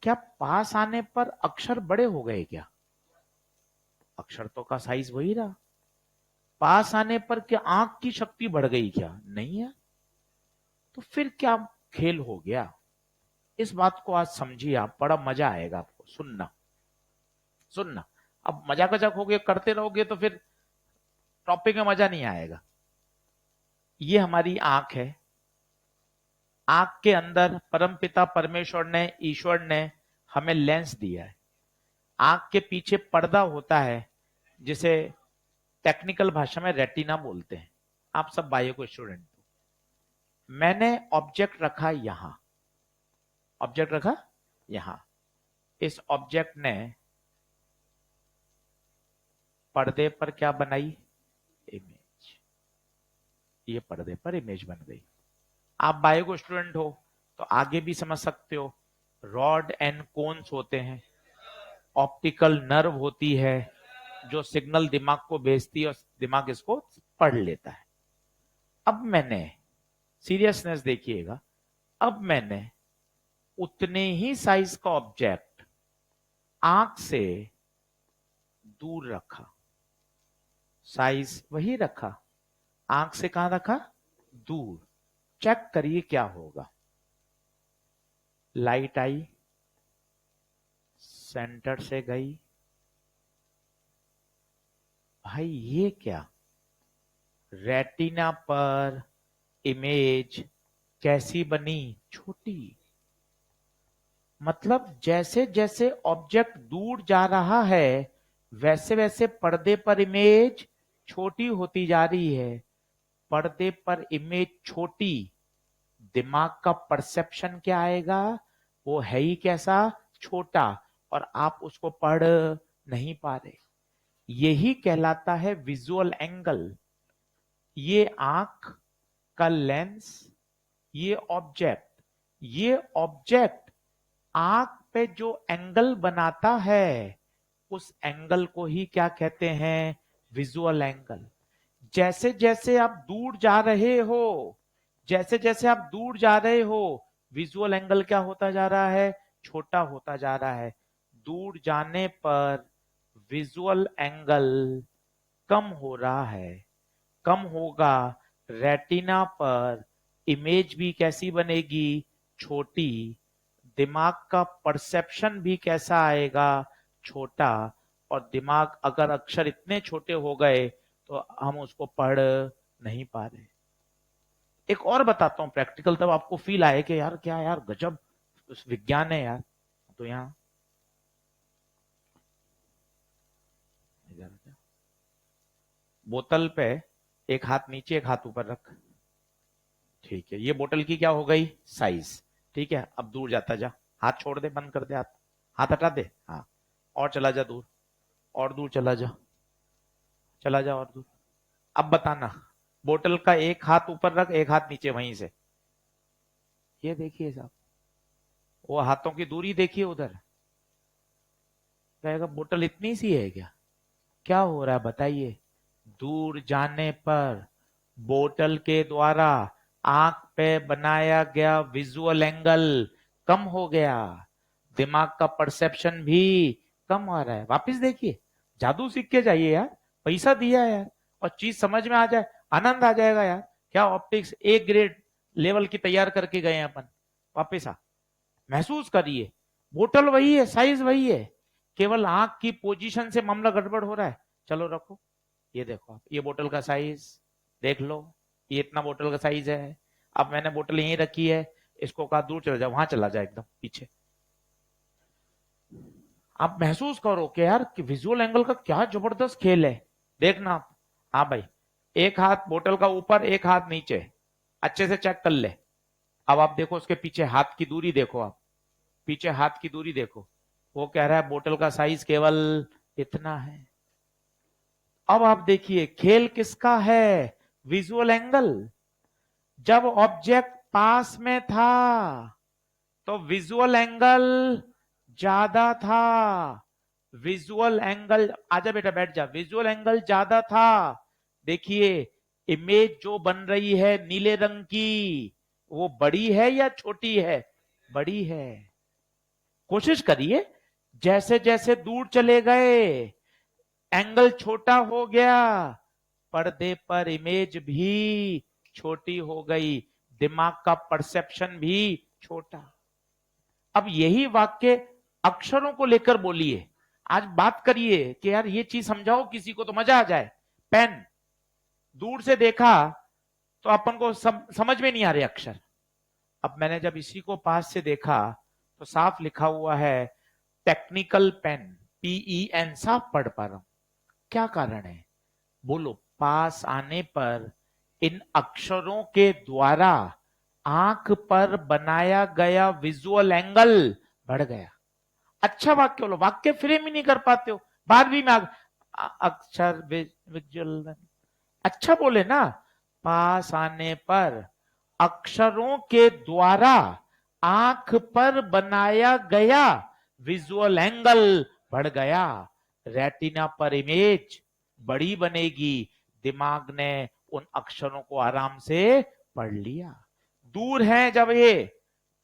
क्या पास आने पर अक्षर बड़े हो गए क्या? अक्षर तो का साइज वही रहा। पास आने पर क्या आंख की शक्ति बढ़ गई क्या? नहीं है। तो फिर क्या खेल हो गया? इस बात को आज समझिए आप, बड़ा मजा आएगा आपको सुनना। सुनना, अब मजाक मजाक हो गया करते रहोगे तो फिर टॉपिक में मजा नहीं आएगा। ये हमारी आंख है। आंख के अंदर परमपिता परमेश्वर ने, ईश्वर ने हमें लेंस दिया है। आंख के पीछे पर्दा होता है जिसे टेक्निकल भाषा में रेटिना बोलते हैं। आप सब बायो को स्टूडेंट हो। मैंने ऑब्जेक्ट रखा यहां, ऑब्जेक्ट रखा यहां। इस ऑब्जेक्ट ने पर्दे पर क्या बनाई? इमेज। ये पर्दे पर इमेज बन गई। आप बायो को स्टूडेंट हो तो आगे भी समझ सकते हो। रॉड एंड कोन्स होते हैं, ऑप्टिकल नर्व होती है जो सिग्नल दिमाग को भेजती है और दिमाग इसको पढ़ लेता है। अब मैंने, सीरियसनेस देखिएगा, अब मैंने उतने ही साइज का ऑब्जेक्ट आंख से दूर रखा, साइज वही रखा, आंख से कहां रखा? दूर। चेक करिए क्या होगा। लाइट आई, सेंटर से गई। भाई ये क्या? रेटिना पर इमेज कैसी बनी? छोटी। मतलब जैसे जैसे ऑब्जेक्ट दूर जा रहा है वैसे वैसे पर्दे पर इमेज छोटी होती जा रही है। पर्दे पर इमेज छोटी, दिमाग का परसेप्शन क्या आएगा? वो है ही कैसा? छोटा। और आप उसको पढ़ नहीं पा रहे। यही कहलाता है विजुअल एंगल। ये आंख का लेंस, ये ऑब्जेक्ट आंख पे जो एंगल बनाता है उस एंगल को ही क्या कहते हैं? Visual angle. जैसे जैसे आप दूर जा रहे हो, जैसे जैसे आप दूर जा रहे हो, विजुअल एंगल क्या होता जा रहा है? छोटा होता जा रहा है। दूर जाने पर विजुअल एंगल कम हो रहा है। कम होगा, रेटिना पर इमेज भी कैसी बनेगी? छोटी। दिमाग का परसेप्शन भी कैसा आएगा? छोटा। और दिमाग, अगर अक्षर इतने छोटे हो गए तो हम उसको पढ़ नहीं पा रहे। एक और बताता हूं प्रैक्टिकल, तब आपको फील आए कि यार क्या यार गजब विज्ञान है यार। तो यहां बोतल पे एक हाथ नीचे एक हाथ ऊपर रख। ठीक है, ये बोतल की क्या हो गई? साइज। ठीक है, अब दूर जाता जा, हाथ छोड़ दे, बंद कर दे, हाथ हाथ हटा दे। हाँ, और चला जा दूर, और दूर चला जा, चला जा और दूर। अब बताना, बोतल का एक हाथ ऊपर रख, एक हाथ नीचे वहीं से। ये देखिए साहब, वो हाथों की दूरी देखिए उधर। कहेगा बोतल इतनी सी है क्या? क्या हो रहा है बताइए? दूर जाने पर बोतल के द्वारा आंख पे बनाया गया विजुअल एंगल कम हो गया। दिमाग का परसेप्शन भी कम आ रहा है। वापस देखिए, जादू सीख के जाइए यार, पैसा दिया है यार, और चीज समझ में आ जाए, आनंद आ जाएगा यार। क्या ऑप्टिक्स ए ग्रेड लेवल की तैयार करके गए हैं अपन। वापिस आ, महसूस करिए, बोतल वही है, साइज वही है, केवल आंख की पोजीशन से मामला गड़बड़ हो रहा है। चलो रखो, ये देखो आप, ये बोतल का साइज देख लो, ये इतना बोतल का साइज है। अब मैंने बोतल यहीं रखी है, इसको कहा दूर चला जाए, वहां चला जाए एकदम पीछे। आप महसूस करो कि यार कि विजुअल एंगल का क्या जबरदस्त खेल है। देखना आप। हाँ भाई, एक हाथ बोतल का ऊपर, एक हाथ नीचे, अच्छे से चेक कर ले। अब आप देखो उसके पीछे हाथ की दूरी देखो आप। पीछे हाथ की दूरी देखो, वो कह रहा है बोतल का साइज केवल इतना है। अब आप देखिए खेल किसका है, विजुअल एंगल। जब ऑब्जेक्ट पास में था तो विजुअल एंगल ज्यादा था, विजुअल एंगल, आजा बेटा बैठ जा, विजुअल एंगल ज्यादा था। देखिए इमेज जो बन रही है नीले रंग की, वो बड़ी है या छोटी है, बड़ी है। कोशिश करिए, जैसे जैसे दूर चले गए एंगल छोटा हो गया, पर्दे पर इमेज भी छोटी हो गई, दिमाग का परसेप्शन भी छोटा। अब यही वाक्य अक्षरों को लेकर बोलिए, आज बात करिए कि यार ये चीज समझाओ किसी को तो मजा आ जाए। पेन दूर से देखा तो अपन को समझ में नहीं आ रहे अक्षर, अब मैंने जब इसी को पास से देखा तो साफ लिखा हुआ है टेक्निकल पेन, PEN, साफ पढ़ पा रहा हूं। क्या कारण है बोलो, पास आने पर इन अक्षरों के द्वारा आंख पर बनाया गया विजुअल एंगल बढ़ गया। अच्छा वाक्य बोलो, वाक्य फ्रेम ही नहीं कर पाते हो, बाद भी में अक्षर विजुअल, अच्छा बोले ना, पास आने पर अक्षरों के द्वारा आंख पर बनाया गया विजुअल एंगल बढ़ गया, रेटिना पर इमेज बड़ी बनेगी, दिमाग ने उन अक्षरों को आराम से पढ़ लिया। दूर है जब ये,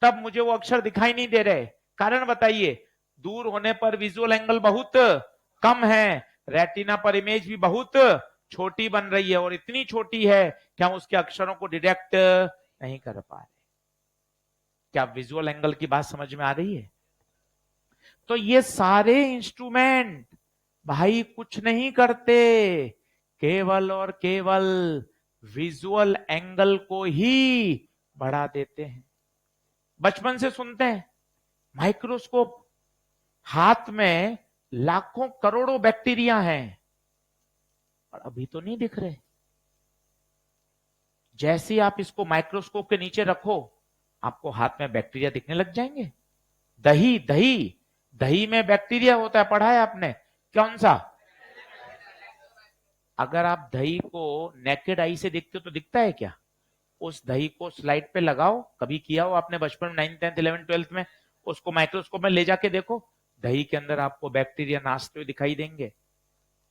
तब मुझे वो अक्षर दिखाई नहीं दे रहे, कारण बताइए, दूर होने पर विजुअल एंगल बहुत कम है, रेटिना पर इमेज भी बहुत छोटी बन रही है, और इतनी छोटी है कि हम उसके अक्षरों को डिटेक्ट नहीं कर पा रहे। क्या विजुअल एंगल की बात समझ में आ रही है? तो ये सारे इंस्ट्रूमेंट भाई कुछ नहीं करते, केवल और केवल विजुअल एंगल को ही बढ़ा देते हैं। बचपन से सुनते हैं माइक्रोस्कोप, हाथ में लाखों करोड़ों बैक्टीरिया हैं और अभी तो नहीं दिख रहे। जैसे आप इसको माइक्रोस्कोप के नीचे रखो, आपको हाथ में बैक्टीरिया दिखने लग जाएंगे। दही दही दही में बैक्टीरिया होता है, पढ़ा है आपने, कौन सा? अगर आप दही को नेकेड आई से देखते हो तो दिखता है क्या? उस दही को स्लाइड पे लगाओ, कभी किया हो आपने बचपन में, 9th 10th 11th 12th में, उसको माइक्रोस्कोप में ले जाके देखो, दही के अंदर आपको बैक्टीरिया नाचते हुए दिखाई देंगे।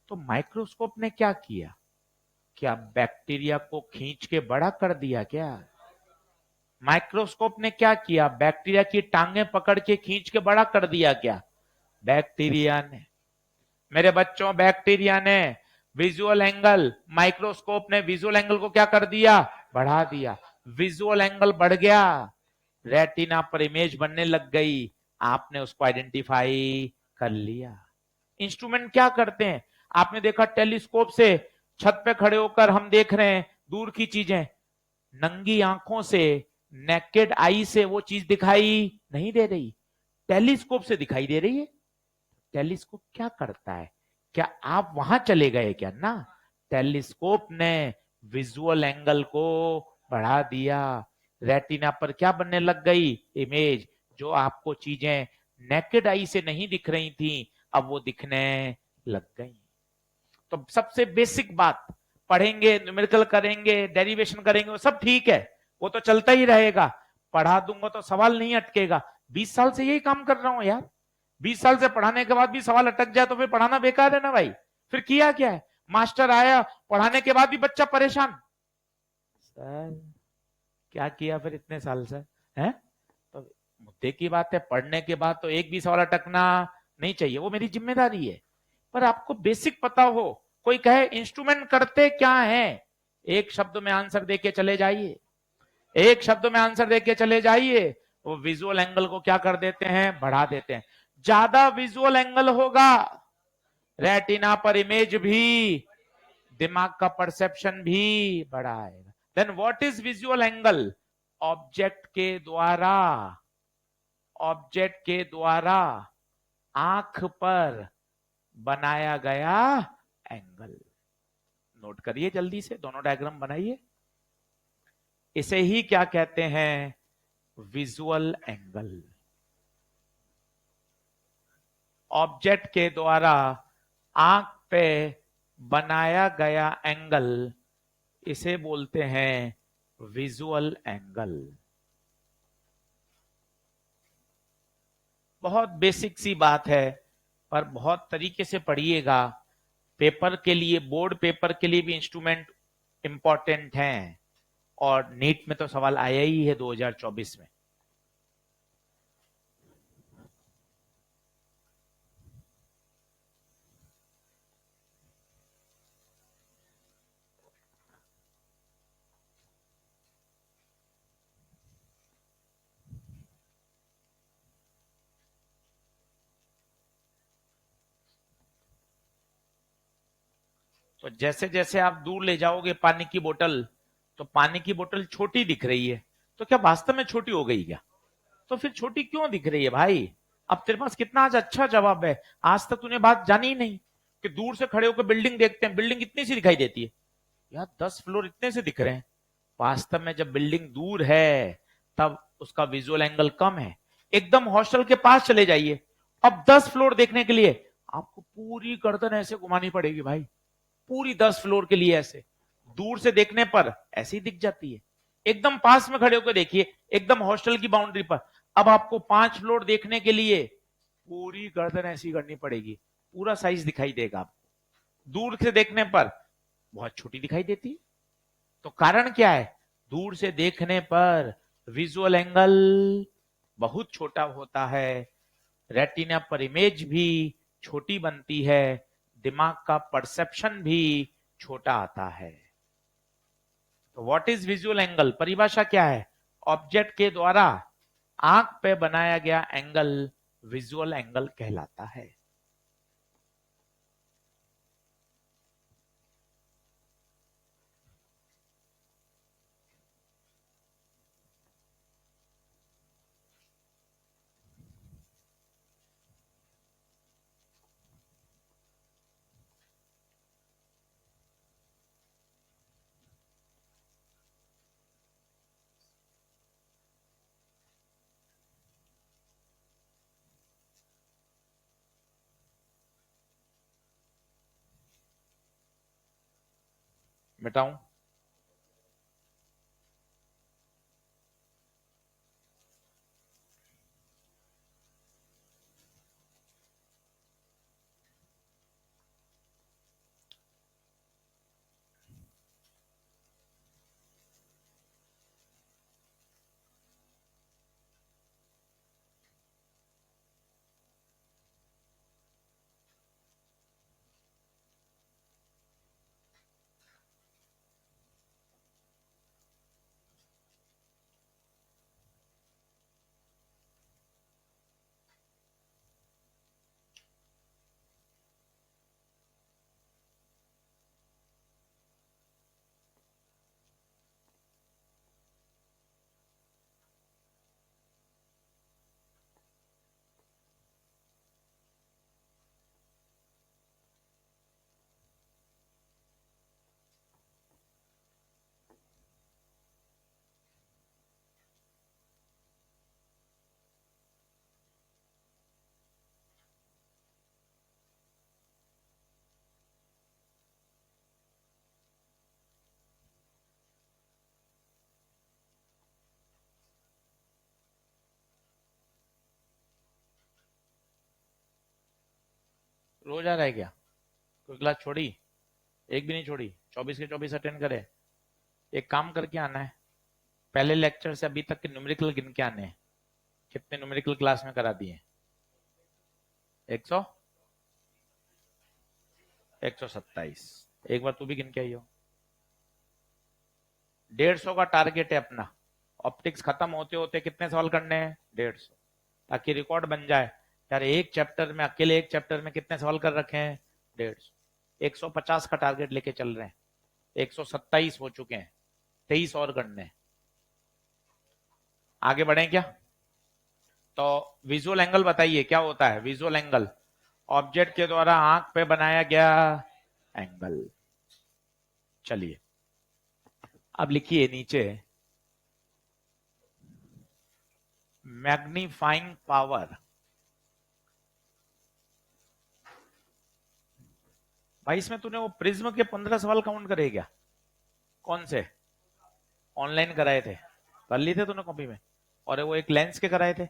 तो माइक्रोस्कोप ने क्या किया, क्या बैक्टीरिया को खींच के बड़ा कर दिया क्या? माइक्रोस्कोप ने क्या किया, बैक्टीरिया की टांगे पकड़ के खींच के बड़ा कर दिया क्या? बैक्टीरिया ने, मेरे बच्चों, बैक्टीरिया ने विजुअल एंगल, माइक्रोस्कोप ने विजुअल एंगल को क्या कर दिया, बढ़ा दिया। विजुअल एंगल बढ़ गया, रेटिना पर इमेज बनने लग गई, आपने उसको आइडेंटिफाई कर लिया। इंस्ट्रूमेंट क्या करते हैं, आपने देखा टेलीस्कोप से छत पे खड़े होकर हम देख रहे हैं दूर की चीजें, नंगी आंखों से, नेकेड आई से वो चीज दिखाई नहीं दे रही, टेलीस्कोप से दिखाई दे रही है। टेलीस्कोप क्या करता है, क्या आप वहां चले गए क्या? ना, टेलीस्कोप ने विजुअल एंगल को बढ़ा दिया, रेटिना पर क्या बनने लग गई, इमेज, जो आपको चीजें नेकेड आई से नहीं दिख रही थी, अब वो दिखने लग गई। तो सबसे बेसिक बात, पढ़ेंगे, न्यूमेरिकल करेंगे, डेरिवेशन करेंगे, वो सब ठीक है, वो तो चलता ही रहेगा, पढ़ा दूंगा तो सवाल नहीं अटकेगा। 20 साल से यही काम कर रहा हूं यार, 20 साल से पढ़ाने के बाद भी सवाल अटक जाए तो फिर पढ़ाना बेकार है ना भाई, फिर किया क्या है? मास्टर आया, पढ़ाने के बाद भी बच्चा परेशान, सर क्या किया फिर इतने साल से, हैं? तो मुद्दे की बात है, पढ़ने के बाद तो एक भी सवाल अटकना नहीं चाहिए, वो मेरी जिम्मेदारी है। पर आपको बेसिक पता हो, कोई कहे इंस्ट्रूमेंट करते क्या है, एक शब्द में आंसर देके चले जाइए, एक शब्द में आंसर देके चले जाइए, वो विजुअल एंगल को क्या कर देते हैं, बढ़ा देते हैं। ज्यादा विजुअल एंगल होगा, रेटिना पर इमेज भी, दिमाग का परसेप्शन भी बढ़ाएगा। Then what is visual angle? Object के द्वारा, ऑब्जेक्ट के द्वारा आंख पर बनाया गया एंगल। नोट करिए जल्दी से, दोनों डायग्राम बनाइए। इसे ही क्या कहते हैं, विजुअल एंगल। ऑब्जेक्ट के द्वारा आंख पे बनाया गया एंगल, इसे बोलते हैं विजुअल एंगल। बहुत बेसिक सी बात है, पर बहुत तरीके से पढ़िएगा। पेपर के लिए, बोर्ड पेपर के लिए भी इंस्ट्रूमेंट इंपॉर्टेंट हैं, और नीट में तो सवाल आया ही है 2024 में। तो जैसे जैसे आप दूर ले जाओगे पानी की बोतल, तो पानी की बोतल छोटी दिख रही है, तो क्या वास्तव में छोटी हो गई क्या? तो फिर छोटी क्यों दिख रही है भाई? अब तेरे पास कितना आज अच्छा जवाब है। आज तक तूने बात जानी ही नहीं कि दूर से खड़े होकर बिल्डिंग देखते हैं, बिल्डिंग इतनी सी दिखाई देती है, यार 10 फ्लोर इतने से दिख रहे हैं। वास्तव में जब बिल्डिंग दूर है तब उसका विजुअल एंगल कम है। एकदम हॉस्टल के पास चले जाइए, अब 10 फ्लोर देखने के लिए आपको पूरी गर्दन ऐसे घुमानी पड़ेगी भाई, पूरी 10 फ्लोर के लिए ऐसे। दूर से देखने पर ऐसी दिख जाती है। एकदम पास में खड़े होकर देखिए, एकदम हॉस्टल की बाउंड्री पर, अब आपको 5 फ्लोर देखने के लिए पूरी गर्दन ऐसी करनी पड़ेगी, पूरा साइज दिखाई देगा आपको। दूर से देखने पर बहुत छोटी दिखाई देती है। तो कारण क्या है? दूर से देखने पर विजुअल एंगल बहुत छोटा होता है, रेटिना पर इमेज भी छोटी बनती है, दिमाग का परसेप्शन भी छोटा आता है। तो व्हाट इज विजुअल एंगल? परिभाषा क्या है? ऑब्जेक्ट के द्वारा आंख पे बनाया गया एंगल विजुअल एंगल कहलाता है। बताऊं? रोज आ रहा है क्या? कोई क्लास छोड़ी? एक भी नहीं छोड़ी? 24 के 24 अटेंड करे। एक काम करके आना है, पहले लेक्चर से अभी तक के न्यूमेरिकल गिन के आने हैं। कितने न्यूमेरिकल क्लास में करा दिए? 100, 127। एक बार तू भी गिन के आई हो। 150 का टारगेट है अपना। ऑप्टिक्स खत्म होते होते कितने सवाल करने हैं? 150, ताकि रिकॉर्ड बन जाए यार एक चैप्टर में, अकेले एक चैप्टर में कितने सवाल कर रखे हैं? 150। 150 का टारगेट लेके चल रहे हैं, 127 हो चुके हैं, 23 और करने हैं। आगे बढ़े क्या? तो विजुअल एंगल बताइए क्या होता है? विजुअल एंगल ऑब्जेक्ट के द्वारा आंख पे बनाया गया एंगल। चलिए अब लिखिए नीचे, मैग्नीफाइंग पावर भाई इसमें तूने वो प्रिज्म के 15 सवाल काउंट करे क्या? कौन से? ऑनलाइन कराए थे? कर लिए थे तूने कॉपी में? और वो एक लेंस के कराए थे?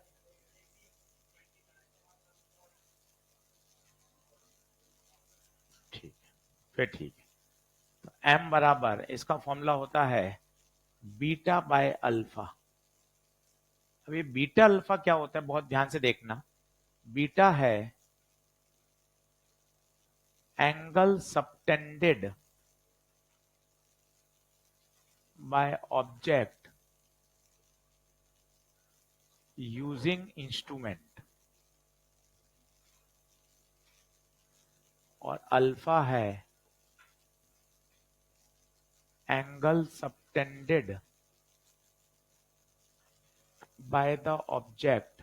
ठीक है, फिर ठीक है। तो एम बराबर, इसका फॉर्मूला होता है बीटा बाय अल्फा। अब ये बीटा अल्फा क्या होता है, बहुत ध्यान से देखना। बीटा है angle subtended by object using instrument, और अल्फा है angle subtended by the object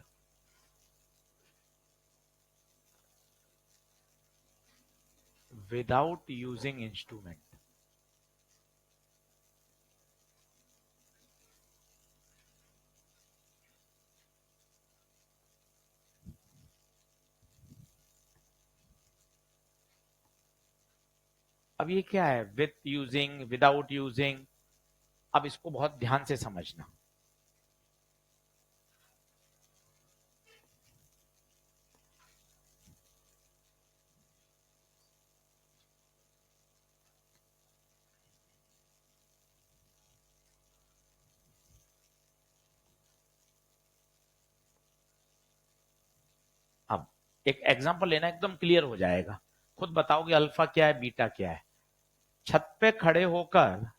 without using instrument. अब ये क्या है, विथ यूजिंग, विदाउट यूजिंग? अब इसको बहुत ध्यान से समझना। अब एक एग्जांपल लेना, एकदम क्लियर हो जाएगा। खुद बताओगे अल्फा क्या है, बीटा क्या है। छत पे खड़े होकर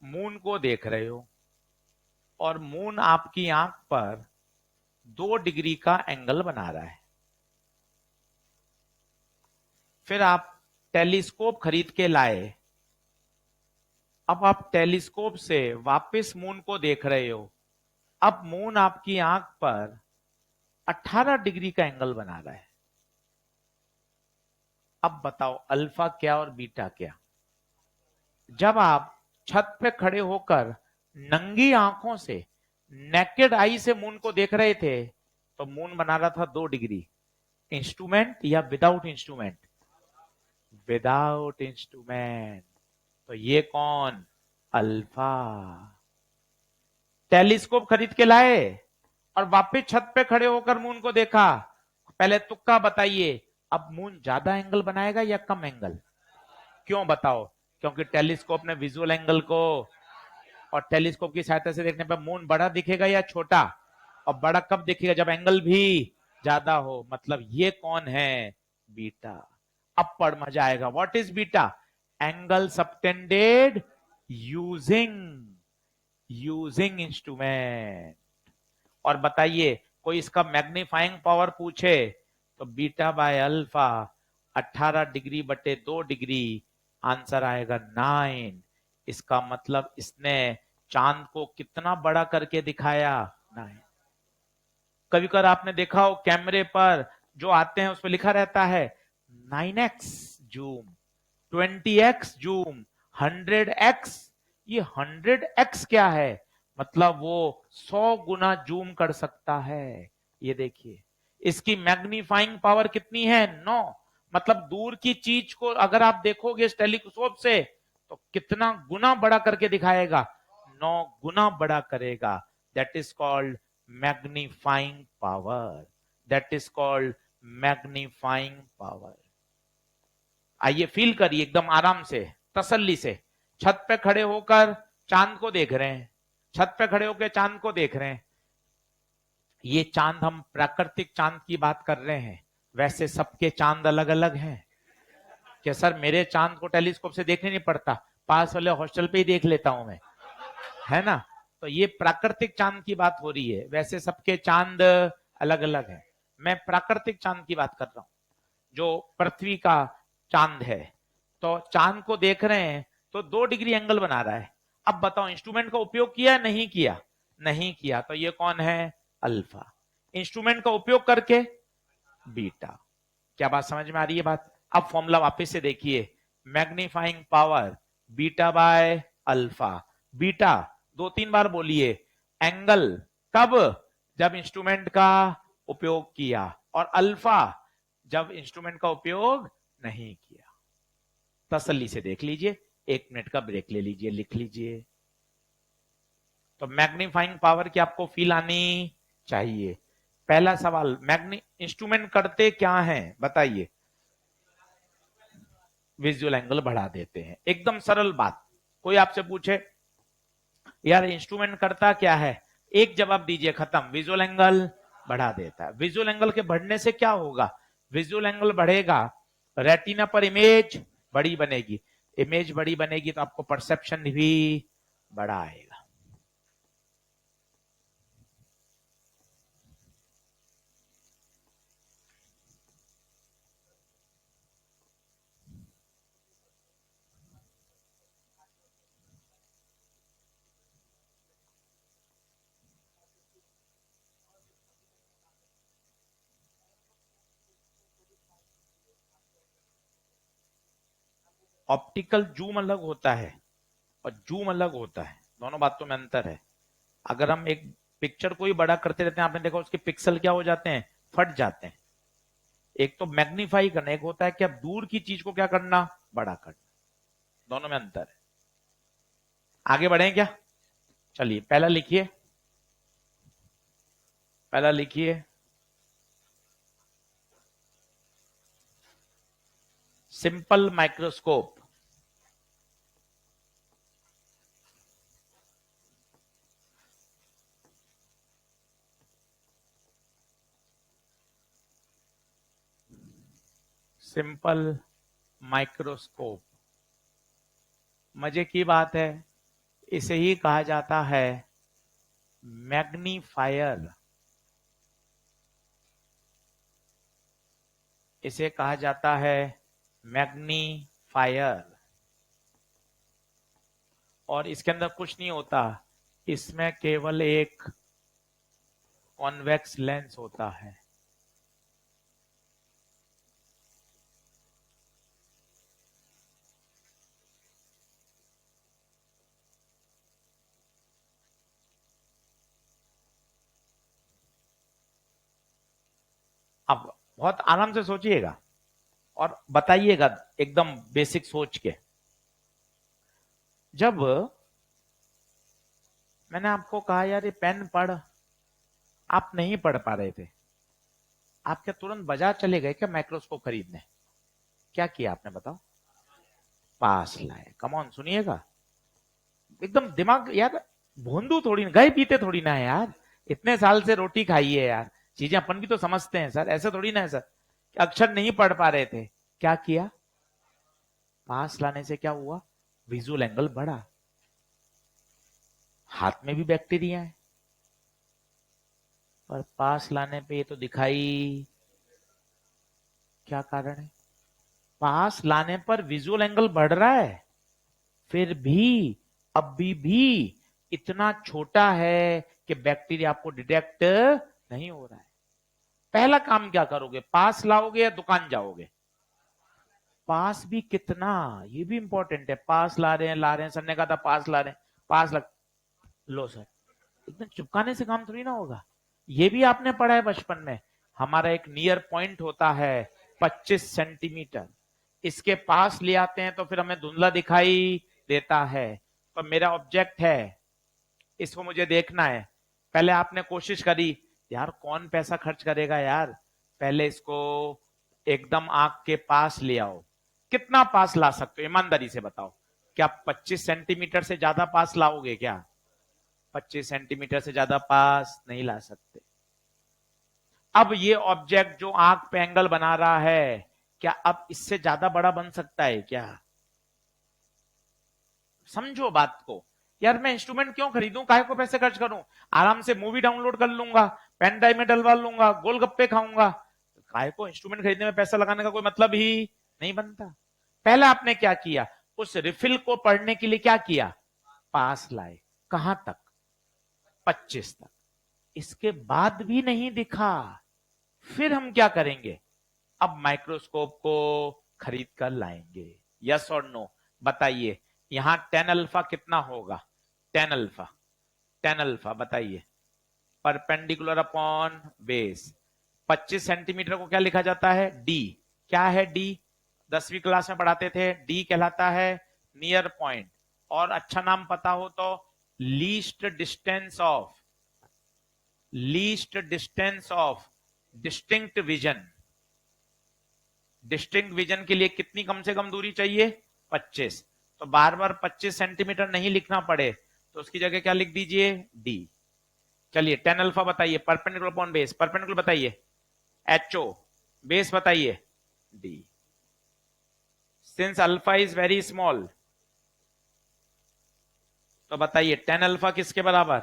मून को देख रहे हो, और मून आपकी आंख पर 2 डिग्री का एंगल बना रहा है। फिर आप टेलीस्कोप खरीद के लाए। अब आप टेलीस्कोप से वापस मून को देख रहे हो। अब मून आपकी आंख पर 18 डिग्री का एंगल बना रहा है। अब बताओ अल्फा क्या और बीटा क्या? जब आप छत पे खड़े होकर नंगी आंखों से, नेकेड आई से मून को देख रहे थे, तो मून बना रहा था 2 डिग्री। इंस्ट्रूमेंट या विदाउट इंस्ट्रूमेंट? Without instrument. तो ये कौन? अल्फा। टेलीस्कोप खरीद के लाए और वापस छत पे खड़े होकर मून को देखा। पहले तुक्का बताइए, अब मून ज्यादा एंगल बनाएगा या कम एंगल? क्यों बताओ? क्योंकि टेलीस्कोप ने विजुअल एंगल को, और टेलीस्कोप की सहायता से देखने पर मून बड़ा दिखेगा या छोटा? और बड़ा कब दिखेगा? जब एंगल भी ज्यादा हो। मतलब ये कौन है? बीटा। अब पढ़ मजा आएगा। What is beta? Angle subtended using instrument. और बताइए, कोई इसका मैग्नीफाइंग पावर पूछे तो बीटा बाय अल्फा 18 डिग्री बटे 2 डिग्री, आंसर आएगा 9। इसका मतलब इसने चांद को कितना बड़ा करके दिखाया? 9। कभी कभी आपने देखा हो कैमरे पर जो आते हैं उस पर लिखा रहता है 9x zoom, 20x zoom, 100x। ये 100x क्या है? मतलब वो 100 गुना जूम कर सकता है। ये देखिए, इसकी मैग्नीफाइंग पावर कितनी है? 9। मतलब दूर की चीज को अगर आप देखोगे इस टेलीस्कोप से तो कितना गुना बड़ा करके दिखाएगा? 9 गुना बड़ा करेगा। That is called magnifying power. That is called magnifying power. आइए फील करिए एकदम आराम से, तसल्ली से। छत पे खड़े होकर चांद को देख रहे हैं। छत पे खड़े होकर चांद को देख रहे हैं। ये चांद, हम प्राकृतिक चांद की बात कर रहे हैं। वैसे सबके चांद अलग अलग हैं क्या? सर मेरे चांद को टेलीस्कोप से देखने नहीं पड़ता, पास वाले हॉस्टल पे ही देख लेता हूं मैं, है ना? तो ये प्राकृतिक चांद की बात हो रही है। वैसे सबके चांद अलग अलग है। मैं प्राकृतिक चांद की बात कर रहा हूं, जो पृथ्वी का चांद है। तो चांद को देख रहे हैं तो 2 डिग्री एंगल बना रहा है। अब बताओ इंस्ट्रूमेंट का उपयोग किया नहीं किया? नहीं किया। तो ये कौन है? अल्फा। इंस्ट्रूमेंट का उपयोग करके बीटा। क्या बात समझ में आ रही है बात? अब फॉर्मूला वापस से देखिए। Magnifying power beta by alpha. Beta 2-3 बार बोलिए। एंगल कब? जब इंस्ट्रूमेंट का उपयोग किया। और अल्फा जब इंस्ट्रूमेंट का उपयोग नहीं किया। तसल्ली से देख लीजिए, 1 मिनट का ब्रेक ले लीजिए, लिख लीजिए। तो मैग्नीफाइंग पावर की आपको फील आनी चाहिए। पहला सवाल, इंस्ट्रूमेंट करते क्या है बताइए? विजुअल एंगल बढ़ा देते हैं, एकदम सरल बात। कोई आपसे पूछे यार इंस्ट्रूमेंट करता क्या है, एक जवाब दीजिए, खत्म, विजुअल एंगल बढ़ा देता है। विजुअल एंगल के बढ़ने से क्या होगा? विजुअल एंगल बढ़ेगा, रेटिना पर इमेज बड़ी बनेगी, इमेज बड़ी बनेगी तो आपको परसेप्शन भी बड़ा आएगा। ऑप्टिकल जूम अलग होता है और जूम अलग होता है, दोनों बातों में अंतर है। अगर हम एक पिक्चर को ही बड़ा करते रहते हैं, आपने देखा उसके पिक्सल क्या हो जाते हैं, फट जाते हैं। एक तो मैग्नीफाई करना, एक होता है कि अब दूर की चीज को क्या करना, बड़ा करना, दोनों में अंतर है। आगे बढ़े क्या? चलिए पहला लिखिए, पहला लिखिए, सिंपल माइक्रोस्कोप। सिंपल माइक्रोस्कोप, मजे की बात है, इसे ही कहा जाता है मैग्नीफायर। इसे कहा जाता है मैग्नीफायर। और इसके अंदर कुछ नहीं होता, इसमें केवल एक कॉन्वेक्स लेंस होता है। अब बहुत आराम से सोचिएगा और बताइएगा एकदम बेसिक सोच के। जब मैंने आपको कहा यार ये पेन पढ़, आप नहीं पढ़ पा रहे थे, आप क्या तुरंत बाजार चले गए क्या माइक्रोस्कोप खरीदने? क्या किया आपने बताओ? पास लाए। कम ऑन सुनिएगा, एकदम दिमाग यार, भोंदू थोड़ी ना, गए पीते थोड़ी ना है यार, इतने साल से रोटी खाई है यार, चीजें अपन भी तो समझते हैं सर, ऐसे थोड़ी ना है सर कि अक्षर नहीं पढ़ पा रहे थे। क्या किया? पास लाने से क्या हुआ? विजुअल एंगल बढ़ा। हाथ में भी बैक्टीरिया है, पर पास लाने पे ये तो दिखाई, क्या कारण है? पास लाने पर विजुअल एंगल बढ़ रहा है, फिर भी अभी भी इतना छोटा है कि बैक्टीरिया आपको डिटेक्ट नहीं हो रहा है। पहला काम क्या करोगे, पास लाओगे या दुकान जाओगे? पास भी कितना, ये भी इंपॉर्टेंट है। पास ला रहे हैं, ला रहे हैं, सर ने कहा था पास ला रहे हैं, पास लग, लो सर। इतना चिपकाने से काम थोड़ी ना होगा। ये भी आपने पढ़ा है बचपन में, हमारा एक नियर पॉइंट होता है 25 सेंटीमीटर, इसके पास ले आते हैं तो फिर हमें धुंधला दिखाई देता है। तो मेरा ऑब्जेक्ट है, इसको मुझे देखना है। पहले आपने कोशिश करी, यार कौन पैसा खर्च करेगा यार, पहले इसको एकदम आंख के पास ले आओ। कितना पास ला सकते हो ईमानदारी से बताओ? क्या 25 सेंटीमीटर से ज्यादा पास लाओगे क्या? 25 सेंटीमीटर से ज्यादा पास नहीं ला सकते। अब ये ऑब्जेक्ट जो आंख पे एंगल बना रहा है, क्या अब इससे ज्यादा बड़ा बन सकता है क्या? समझो बात को। यार मैं इंस्ट्रूमेंट क्यों खरीदूं, काहे को पैसे खर्च करूं, आराम से मूवी डाउनलोड कर लूंगा, पेन ड्राइव में डलवा लूंगा, गोलगप्पे खाऊंगा। काहे को इंस्ट्रूमेंट खरीदने में पैसा लगाने का कोई मतलब ही नहीं बनता। पहला आपने क्या किया, उस रिफिल को पढ़ने के लिए क्या किया, पास लाए। कहां तक? 25 तक। इसके बाद भी नहीं दिखा, फिर हम क्या करेंगे, अब माइक्रोस्कोप को खरीद कर लाएंगे। यस और नो बताइए। यहां टेन अल्फा कितना होगा, टेन अल्फा, टेन अल्फा बताइए, परपेंडिकुलर अपॉन बेस। 25 सेंटीमीटर को क्या लिखा जाता है, डी। क्या है डी? 10वीं क्लास में पढ़ाते थे, डी कहलाता है नियर पॉइंट, और अच्छा नाम पता हो तो least distance of distinct vision. Distinct vision के लिए कितनी कम से कम दूरी चाहिए? 25। तो बार बार 25 सेंटीमीटर नहीं लिखना पड़े तो उसकी जगह क्या लिख दीजिए? डी। चलिए टेन अल्फा बताइए, परपेंडिकुलर अपॉन बेस, परपेंडिकुलर बताइए एचओ, बेस बताइए D. Since alpha is very small तो बताइए टेन अल्फा किसके बराबर?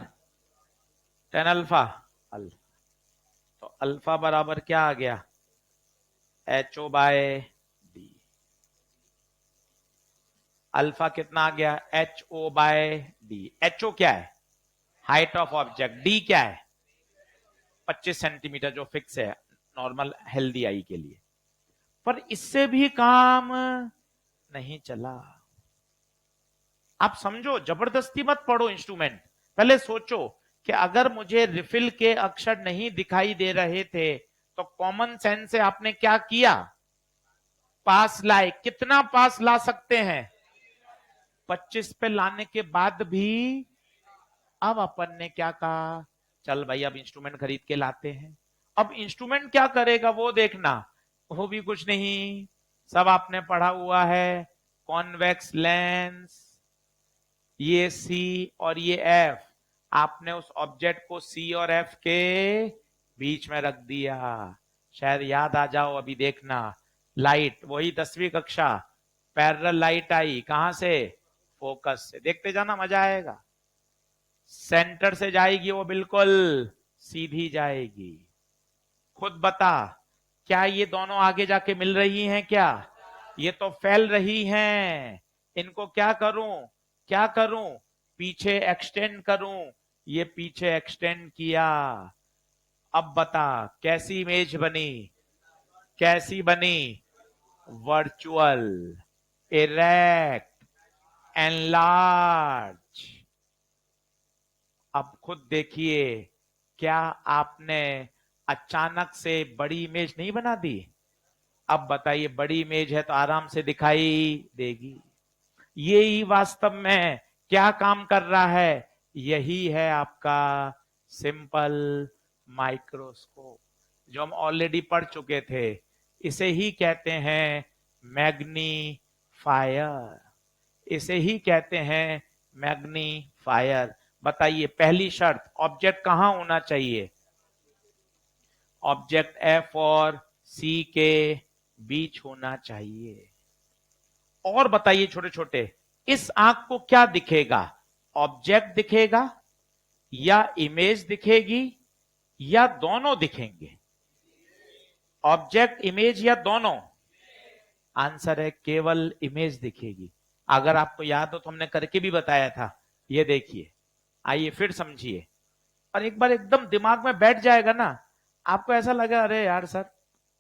टेन अल्फा अल्फा, तो अल्फा बराबर क्या आ गया? H O by D. Alpha कितना आ गया? H O by D. H O क्या है? Height of object. डी क्या है? 25 सेंटीमीटर जो फिक्स है नॉर्मल हेल्दी आई के लिए। पर इससे भी काम नहीं चला। आप समझो, जबरदस्ती मत पढ़ो इंस्ट्रूमेंट, पहले सोचो कि अगर मुझे रिफिल के अक्षर नहीं दिखाई दे रहे थे तो कॉमन सेंस से आपने क्या किया? पास लाए। कितना पास ला सकते हैं? 25 पे लाने के बाद भी अब अपन ने क्या कहा? चल भाई अब इंस्ट्रूमेंट खरीद के लाते हैं। अब इंस्ट्रूमेंट क्या करेगा वो देखना, वो भी कुछ नहीं, सब आपने पढ़ा हुआ है। कॉन्वेक्स लेंस, ये सी और ये एफ, आपने उस ऑब्जेक्ट को सी और एफ के बीच में रख दिया। शायद याद आ जाओ, अभी देखना। लाइट वही 10वीं कक्षा, पैरेलल लाइट आई कहां से? फोकस से। देखते जाना, मजा आएगा। सेंटर से जाएगी वो बिल्कुल सीधी जाएगी। खुद बता, क्या ये दोनों आगे जाके मिल रही हैं क्या? ये तो फैल रही हैं। इनको क्या करूं? क्या करूं? पीछे एक्सटेंड करूं। ये पीछे एक्सटेंड किया। अब बता कैसी इमेज बनी? कैसी बनी? Virtual, erect, enlarge. अब खुद देखिए, क्या आपने अचानक से बड़ी इमेज नहीं बना दी? अब बताइए, बड़ी इमेज है तो आराम से दिखाई देगी। ये ही वास्तव में क्या काम कर रहा है? यही है आपका सिंपल माइक्रोस्कोप, जो हम ऑलरेडी पढ़ चुके थे। इसे ही कहते हैं मैग्नीफायर। इसे ही कहते हैं मैग्नीफायर। बताइए पहली शर्त, ऑब्जेक्ट कहां होना चाहिए? ऑब्जेक्ट एफ और सी के बीच होना चाहिए। और बताइए छोटे छोटे, इस आंख को क्या दिखेगा? ऑब्जेक्ट दिखेगा या इमेज दिखेगी या दोनों दिखेंगे? ऑब्जेक्ट, इमेज या दोनों? आंसर है केवल इमेज दिखेगी। अगर आपको याद हो तो हमने करके भी बताया था। ये देखिए, आइए फिर समझिए, और एक बार एकदम दिमाग में बैठ जाएगा ना, आपको ऐसा लगा अरे यार सर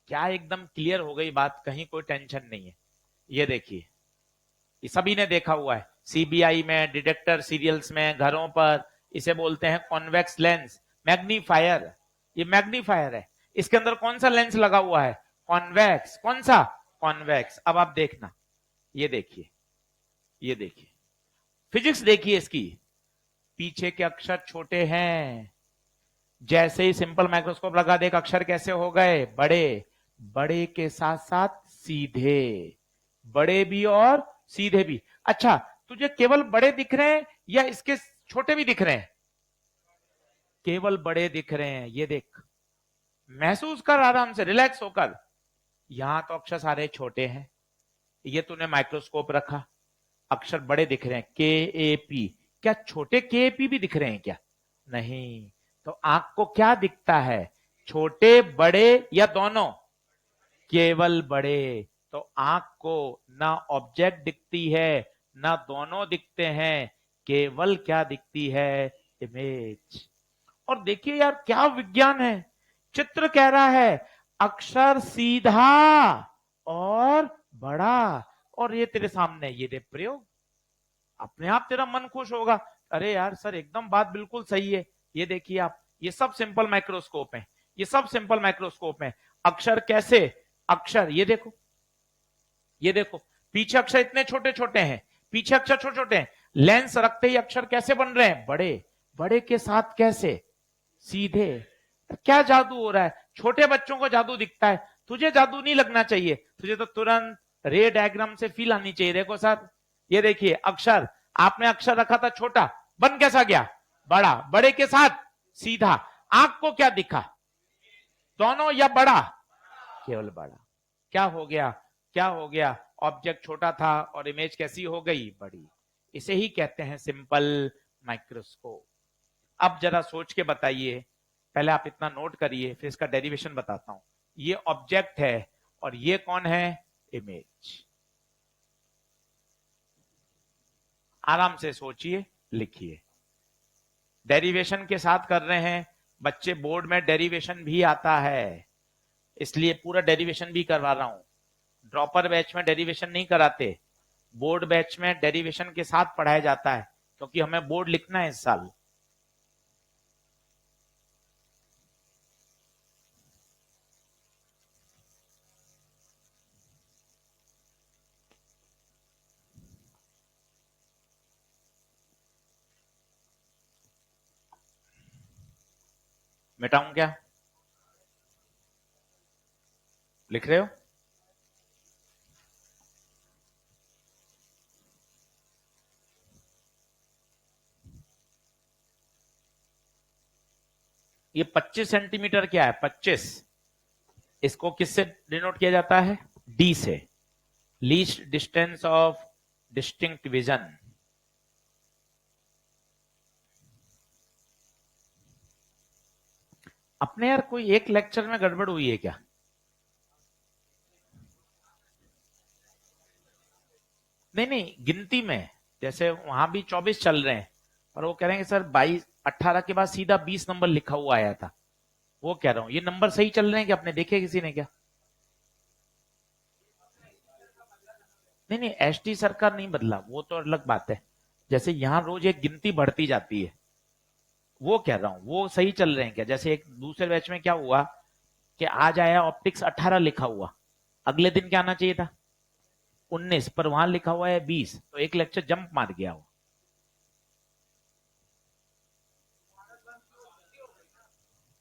क्या एकदम क्लियर हो गई बात, कहीं कोई टेंशन नहीं है। ये देखिए, ये सभी ने देखा हुआ है, सीबीआई में, डिटेक्टर सीरियल्स में, घरों पर। इसे बोलते हैं कॉन्वेक्स लेंस, मैग्नीफायर। ये मैग्नीफायर है। इसके अंदर कौन सा लेंस लगा हुआ है? कॉन्वेक्स। कौन सा? कॉन्वेक्स। अब आप देखना, ये देखिए, ये देखिए, फिजिक्स देखिए इसकी। पीछे के अक्षर छोटे हैं, जैसे ही सिंपल माइक्रोस्कोप लगा देगा अक्षर कैसे हो गए? बड़े। बड़े के साथ साथ सीधे, बड़े भी और सीधे भी। अच्छा, तुझे केवल बड़े दिख रहे हैं या इसके छोटे भी दिख रहे हैं? केवल बड़े दिख रहे हैं। ये देख, महसूस कर आराम से, रिलैक्स होकर। यहां तो अक्षर सारे छोटे हैं, ये तूने माइक्रोस्कोप रखा, अक्षर बड़े दिख रहे हैं, के ए पी। क्या छोटे के ए पी भी दिख रहे हैं क्या? नहीं। तो आंख को क्या दिखता है? छोटे, बड़े या दोनों? केवल बड़े। तो आंख को ना ऑब्जेक्ट दिखती है ना दोनों दिखते हैं, केवल क्या दिखती है? इमेज। और देखिए यार क्या विज्ञान है, चित्र कह रहा है अक्षर सीधा और बड़ा, और ये तेरे सामने, ये दे प्रयोग। अपने आप तेरा मन खुश होगा, अरे यार सर एकदम बात बिल्कुल सही है। ये देखिए आप, ये सब सिंपल माइक्रोस्कोप है, ये सब सिंपल माइक्रोस्कोप है। अक्षर कैसे? अक्षर ये देखो, ये देखो पीछे अक्षर इतने छोटे छोटे हैं, पीछे अक्षर छोटे छोटे हैं, लेंस रखते ही अक्षर कैसे बन रहे हैं बड़े, बड़े के साथ कैसे सीधे। क्या जादू हो रहा है, छोटे बच्चों को जादू दिखता है, तुझे जादू नहीं लगना चाहिए, तुझे तो तुरंत रे डायग्राम से फील आनी चाहिए। देखो सर, ये देखिए अक्षर, आपने अक्षर रखा था छोटा, बन कैसा गया बड़ा, बड़े के साथ सीधा। आंख को क्या दिखा, दोनों या बड़ा, केवल बड़ा। क्या हो गया, क्या हो गया, ऑब्जेक्ट छोटा था और इमेज कैसी हो गई बड़ी। इसे ही कहते हैं सिंपल माइक्रोस्कोप। अब जरा सोच के बताइए, पहले आप इतना नोट करिए फिर इसका डेरिवेशन बताता हूं। ये ऑब्जेक्ट है और ये कौन है, इमेज। आराम से सोचिए, लिखिए। डेरिवेशन के साथ कर रहे हैं बच्चे, बोर्ड में डेरिवेशन भी आता है, इसलिए पूरा डेरिवेशन भी करवा रहा हूं। ड्रॉपर बैच में डेरिवेशन नहीं कराते, बोर्ड बैच में डेरिवेशन के साथ पढ़ाया जाता है, क्योंकि हमें बोर्ड लिखना है इस साल। मिटाऊं क्या, लिख रहे हो? ये 25 सेंटीमीटर क्या है, 25, इसको किससे डिनोट किया जाता है, डी से, least distance of distinct vision. अपने यार कोई एक लेक्चर में गड़बड़ हुई है क्या? नहीं नहीं, गिनती में, जैसे वहां भी 24 चल रहे हैं, पर वो कह रहे हैं कि सर 22 18 के बाद सीधा 20 नंबर लिखा हुआ आया था। वो कह रहा हूं ये नंबर सही चल रहे हैं कि आपने देखे किसी ने क्या? नहीं नहीं, एसटी सरकार नहीं बदला, वो तो अलग बात है। जैसे यहां रोज एक गिनती बढ़ती जाती है, वो कह रहा हूं वो सही चल रहे हैं क्या? जैसे एक दूसरे बैच में क्या हुआ कि आज आया ऑप्टिक्स 18 लिखा हुआ, अगले दिन क्या आना चाहिए था 19, पर वहां लिखा हुआ है 20, तो एक लेक्चर जंप मार गया वो।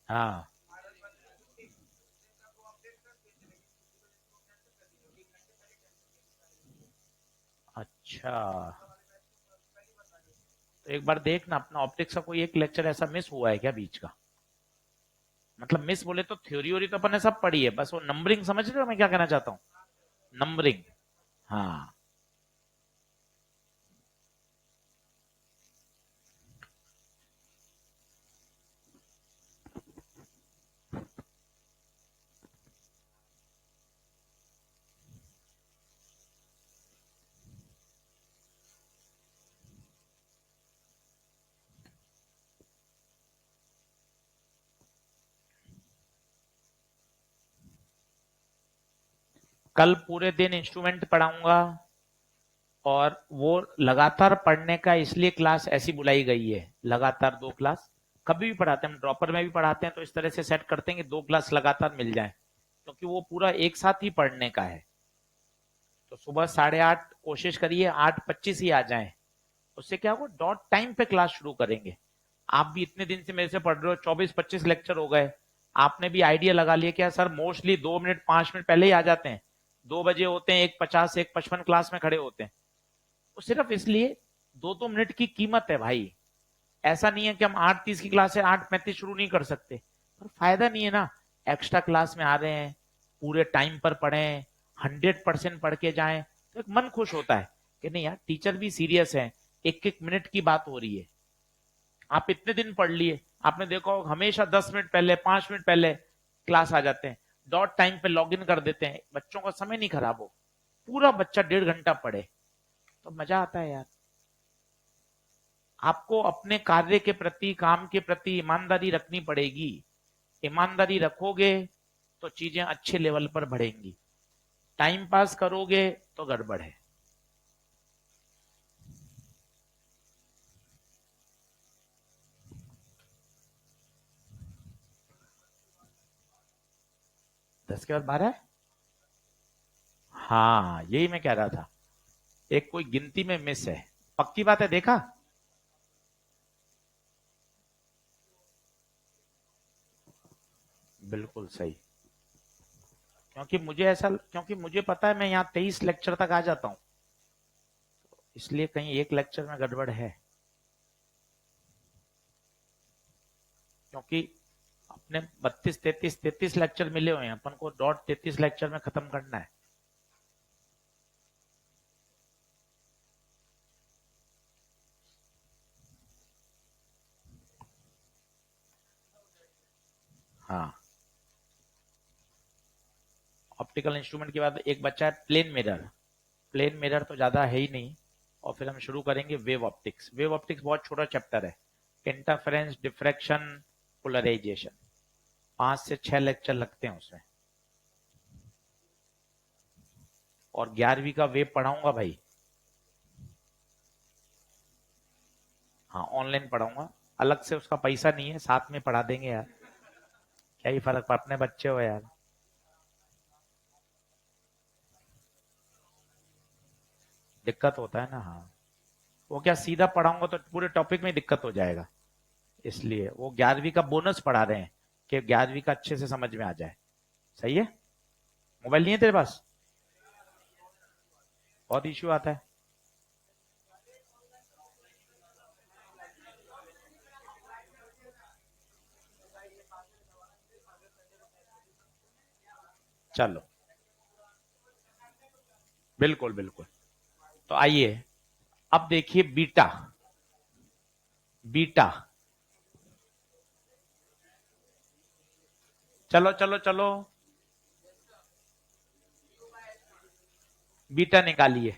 हाँ, अच्छा, तो एक बार देखना अपना ऑप्टिक्स का कोई एक लेक्चर ऐसा मिस हुआ है क्या बीच का? मतलब मिस बोले तो थ्योरी वोरी तो अपन ने सब पढ़ी है, बस वो नंबरिंग समझ रहे हो मैं क्या कहना चाहता हूँ, नंबरिंग। हाँ, कल पूरे दिन इंस्ट्रूमेंट पढ़ाऊंगा, और वो लगातार पढ़ने का इसलिए क्लास ऐसी बुलाई गई है, लगातार 2 क्लास। कभी भी पढ़ाते हैं हम, ड्रॉपर में भी पढ़ाते हैं तो इस तरह से सेट करते हैं कि 2 क्लास लगातार मिल जाए, क्योंकि वो पूरा एक साथ ही पढ़ने का है। तो सुबह 8:30 कोशिश करिए 8:25 ही आ जाए, उससे क्या होगा डॉट टाइम पे क्लास शुरू करेंगे। आप भी इतने दिन से मेरे से पढ़ रहे हो, 24-25 लेक्चर हो गए, आपने भी आइडिया लगा लिया क्या सर मोस्टली 2 मिनट 5 मिनट पहले ही आ जाते हैं, 2 बजे होते हैं, 1:50 1:55 क्लास में खड़े होते हैं। वो सिर्फ इसलिए 2-2 मिनट की कीमत है भाई। ऐसा नहीं है कि हम 8:30 की क्लास है 8:35 शुरू नहीं कर सकते, पर फायदा नहीं है ना। एक्स्ट्रा क्लास में आ रहे हैं, पूरे टाइम पर पढ़ें, 100% पढ़ के जाएं, तो एक मन खुश होता है कि नहीं यार टीचर भी सीरियस है, एक एक मिनट की बात हो रही है। आप इतने दिन पढ़ लिए, आपने देखा होगा हमेशा 10 मिनट पहले 5 मिनट पहले क्लास आ जाते हैं, डॉट टाइम पे लॉग इन कर देते हैं, बच्चों का समय नहीं खराब हो, पूरा बच्चा 1.5 घंटा पढ़े, तो मजा आता है यार। आपको अपने कार्य के प्रति, काम के प्रति ईमानदारी रखनी पड़ेगी। ईमानदारी रखोगे तो चीजें अच्छे लेवल पर बढ़ेंगी, टाइम पास करोगे तो गड़बड़ है। दस के बाद 12 है? हाँ यही मैं कह रहा था, एक कोई गिनती में मिस है। पक्की बात है, देखा। बिल्कुल सही। क्योंकि मुझे पता है मैं यहाँ 23 लेक्चर तक आ जाता हूँ, इसलिए कहीं एक लेक्चर में गड़बड़ है। क्योंकि अपने 32 33 लेक्चर मिले हुए हैं, अपन को डॉट 33 लेक्चर में खत्म करना है। हाँ, ऑप्टिकल इंस्ट्रूमेंट के बाद एक बच्चा है प्लेन मिरर। प्लेन मिरर तो ज्यादा है ही नहीं, और फिर हम शुरू करेंगे वेव ऑप्टिक्स। वेव ऑप्टिक्स बहुत छोटा चैप्टर है, इंटरफेरेंस, डिफ्रैक्शन, पोलराइजेशन, 5 से 6 लेक्चर लगते हैं उसमें। और 11वीं का वेव पढ़ाऊंगा भाई। हाँ ऑनलाइन पढ़ाऊंगा, अलग से उसका पैसा नहीं है, साथ में पढ़ा देंगे यार, क्या ही फर्क, अपने बच्चे हो यार। दिक्कत होता है ना, हाँ। वो क्या सीधा पढ़ाऊंगा तो पूरे टॉपिक में दिक्कत हो जाएगा, इसलिए वो 11वीं का बोनस पढ़ा रहे हैं कि 11वीं का अच्छे से समझ में आ जाए। सही है। मोबाइल नहीं है तेरे पास? बहुत इश्यू आता है। चलो, बिल्कुल बिल्कुल। तो आइए, अब देखिए बीटा। बीटा, चलो चलो चलो, बीटा निकालिए।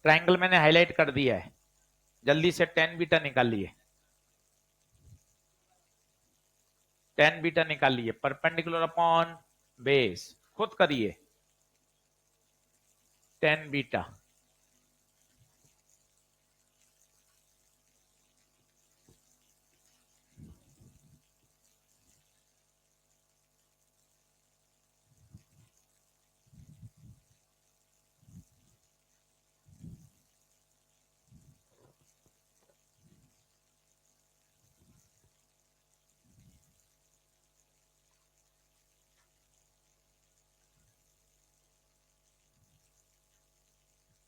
ट्रायंगल मैंने हाईलाइट कर दिया है, जल्दी से टेन बीटा निकालिए। टेन बीटा निकालिए, परपेंडिकुलर अपॉन बेस, खुद करिए। Tan beta,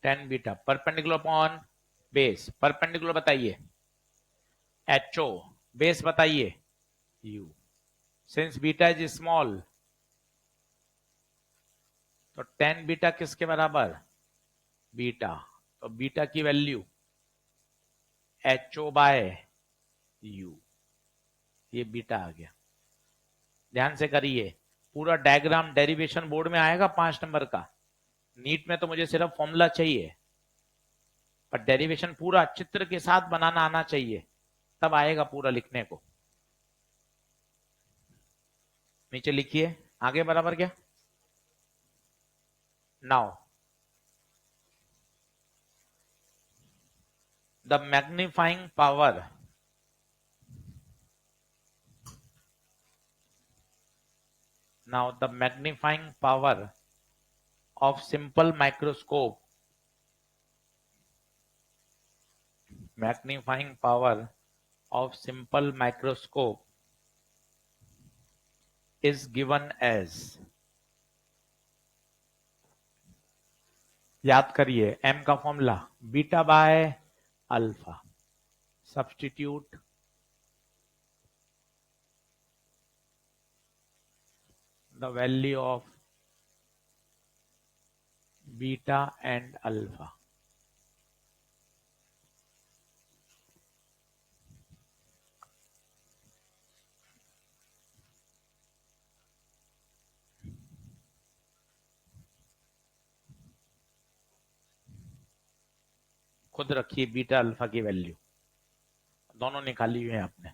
tan beta perpendicular upon base, perpendicular बताइए एच ओ, बेस बताइए U. Since beta is small, तो टेन बीटा किसके बराबर? बीटा। तो बीटा की value H O by U, ये बीटा आ गया। ध्यान से करिए, पूरा डायग्राम डेरिवेशन बोर्ड में आएगा 5 नंबर का। नीट में तो मुझे सिर्फ फॉर्मूला चाहिए, पर डेरिवेशन पूरा चित्र के साथ बनाना आना चाहिए, तब आएगा पूरा लिखने को। नीचे लिखिए, आगे बराबर क्या। Now the magnifying power, now the magnifying power of simple microscope, magnifying power of simple microscope is given as, याद करिए m का formula beta by alpha. Substitute the value of beta and alpha। खुद रखिए beta alpha की value, दोनों निकाली हुई है आपने।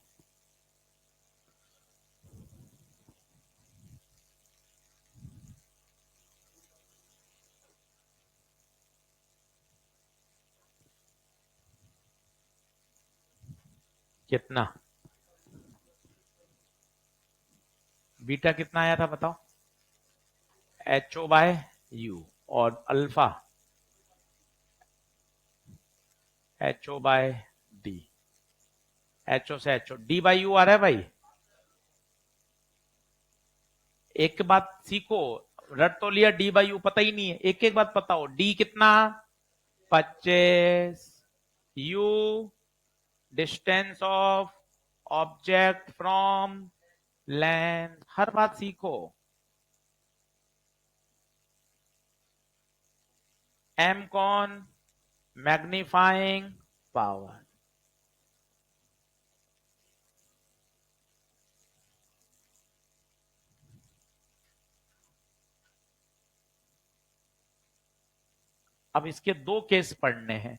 कितना? बीटा कितना आया था बताओ? एच ओ बाय यू, और alpha HO by D, HO से HO, D बाई यू आ रहा है भाई। एक बात सीखो, रट तो लिया, D बाई यू पता ही नहीं है, एक एक बात पता हो। D कितना, 25, U distance of object from length, हर बात सीखो। M कौन, मैग्नीफाइंग पावर। अब इसके दो केस पढ़ने हैं।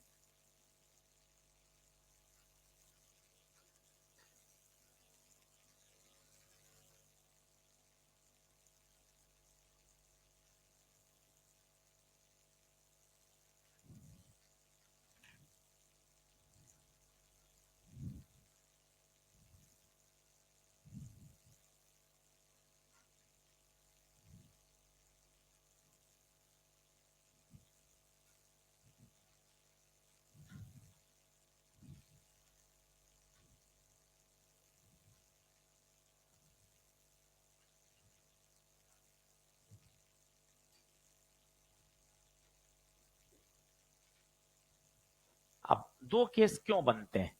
अब दो केस क्यों बनते हैं,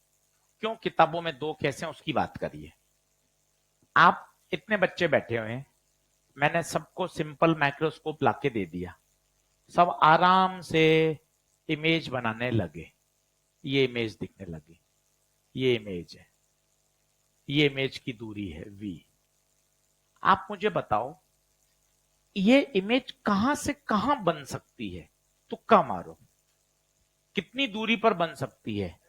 क्यों किताबों में दो केस हैं, उसकी बात करिए। आप इतने बच्चे बैठे हुए हैं, मैंने सबको सिंपल माइक्रोस्कोप लाके दे दिया, सब आराम से इमेज बनाने लगे। ये इमेज दिखने लगी, ये इमेज है, ये इमेज की दूरी है v। आप मुझे बताओ ये इमेज कहां से कहां बन सकती है, तुक्का मारो, कितनी दूरी पर बन सकती है?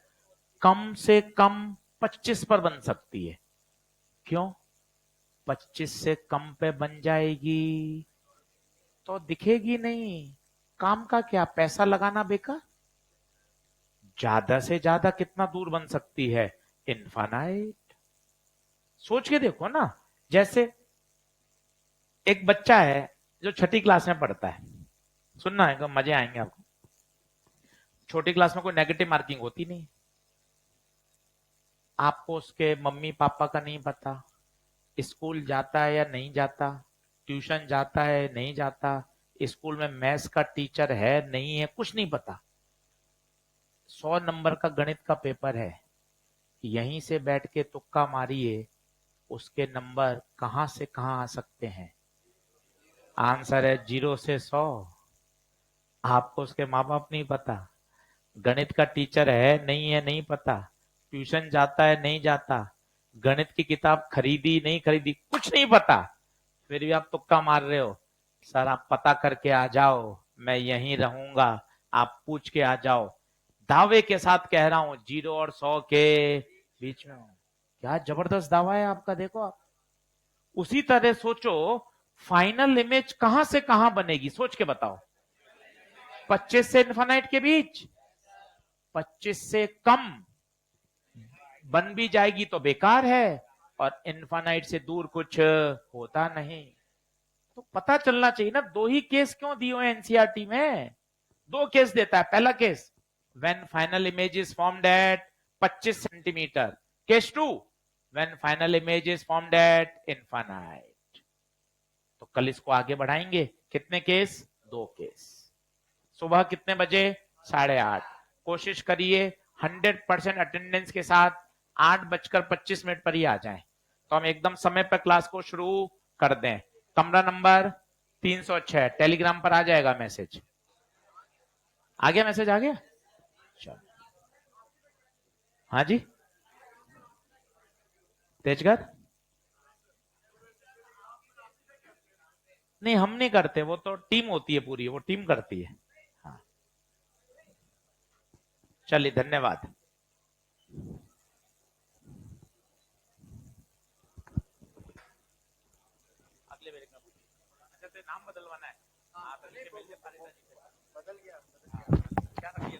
कम से कम 25 पर बन सकती है। क्यों? 25 से कम पे बन जाएगी तो दिखेगी नहीं, काम का क्या, पैसा लगाना बेकार। ज्यादा से ज्यादा कितना दूर बन सकती है? इनफानाइट। सोच के देखो ना, जैसे एक बच्चा है जो छठी क्लास में पढ़ता है, सुनना है तो मजे आएंगे आपको। छोटी क्लास में कोई नेगेटिव मार्किंग होती नहीं, आपको उसके मम्मी पापा का नहीं पता, स्कूल जाता है या नहीं जाता, ट्यूशन जाता है नहीं जाता, स्कूल में मैथ्स का टीचर है नहीं है, कुछ नहीं पता। 100 नंबर का गणित का पेपर है, यहीं से बैठ के तुक्का मारिए उसके नंबर कहां से कहां आ सकते हैं। आंसर है 0 से 100। आपको उसके माँ बाप नहीं पता, गणित का टीचर है नहीं पता, ट्यूशन जाता है नहीं जाता, गणित की किताब खरीदी नहीं खरीदी, कुछ नहीं पता, फिर भी आप तुक्का मार रहे हो। सर आप पता करके आ जाओ, मैं यहीं रहूंगा, आप पूछ के आ जाओ। दावे के साथ कह रहा हूं 0 और 100 के बीच में हूं। क्या जबरदस्त दावा है आपका, देखो आप। उसी तरह सोचो, फाइनल इमेज कहां से कहां बनेगी, सोच के बताओ। 25 से इन्फानाइट के बीच, 25 से कम बन भी जाएगी तो बेकार है, और इन्फानाइट से दूर कुछ होता नहीं। तो पता चलना चाहिए ना, दो ही केस क्यों दिए हुए एनसीईआरटी में। दो केस देता है, पहला case when final image is formed at 25 centimetre, case two when final image is formed at infinite. तो कल इसको आगे बढ़ाएंगे। कितने केस? दो केस। सुबह कितने बजे? 8:30। कोशिश करिए 100% अटेंडेंस के साथ 8:25 पर ही आ जाएं, तो हम एकदम समय पर क्लास को शुरू कर दें। कमरा नंबर 306, टेलीग्राम पर आ जाएगा मैसेज। आ गया मैसेज, आ गया? चलो, हाँ जी, तेजगर। नहीं हम नहीं करते, वो तो टीम होती है पूरी, वो टीम करती है। हाँ, चलिए धन्यवाद। अगले मेरे का अच्छा, तो नाम बदलवाना है। हाँ, तो बदल गया क्या रखिए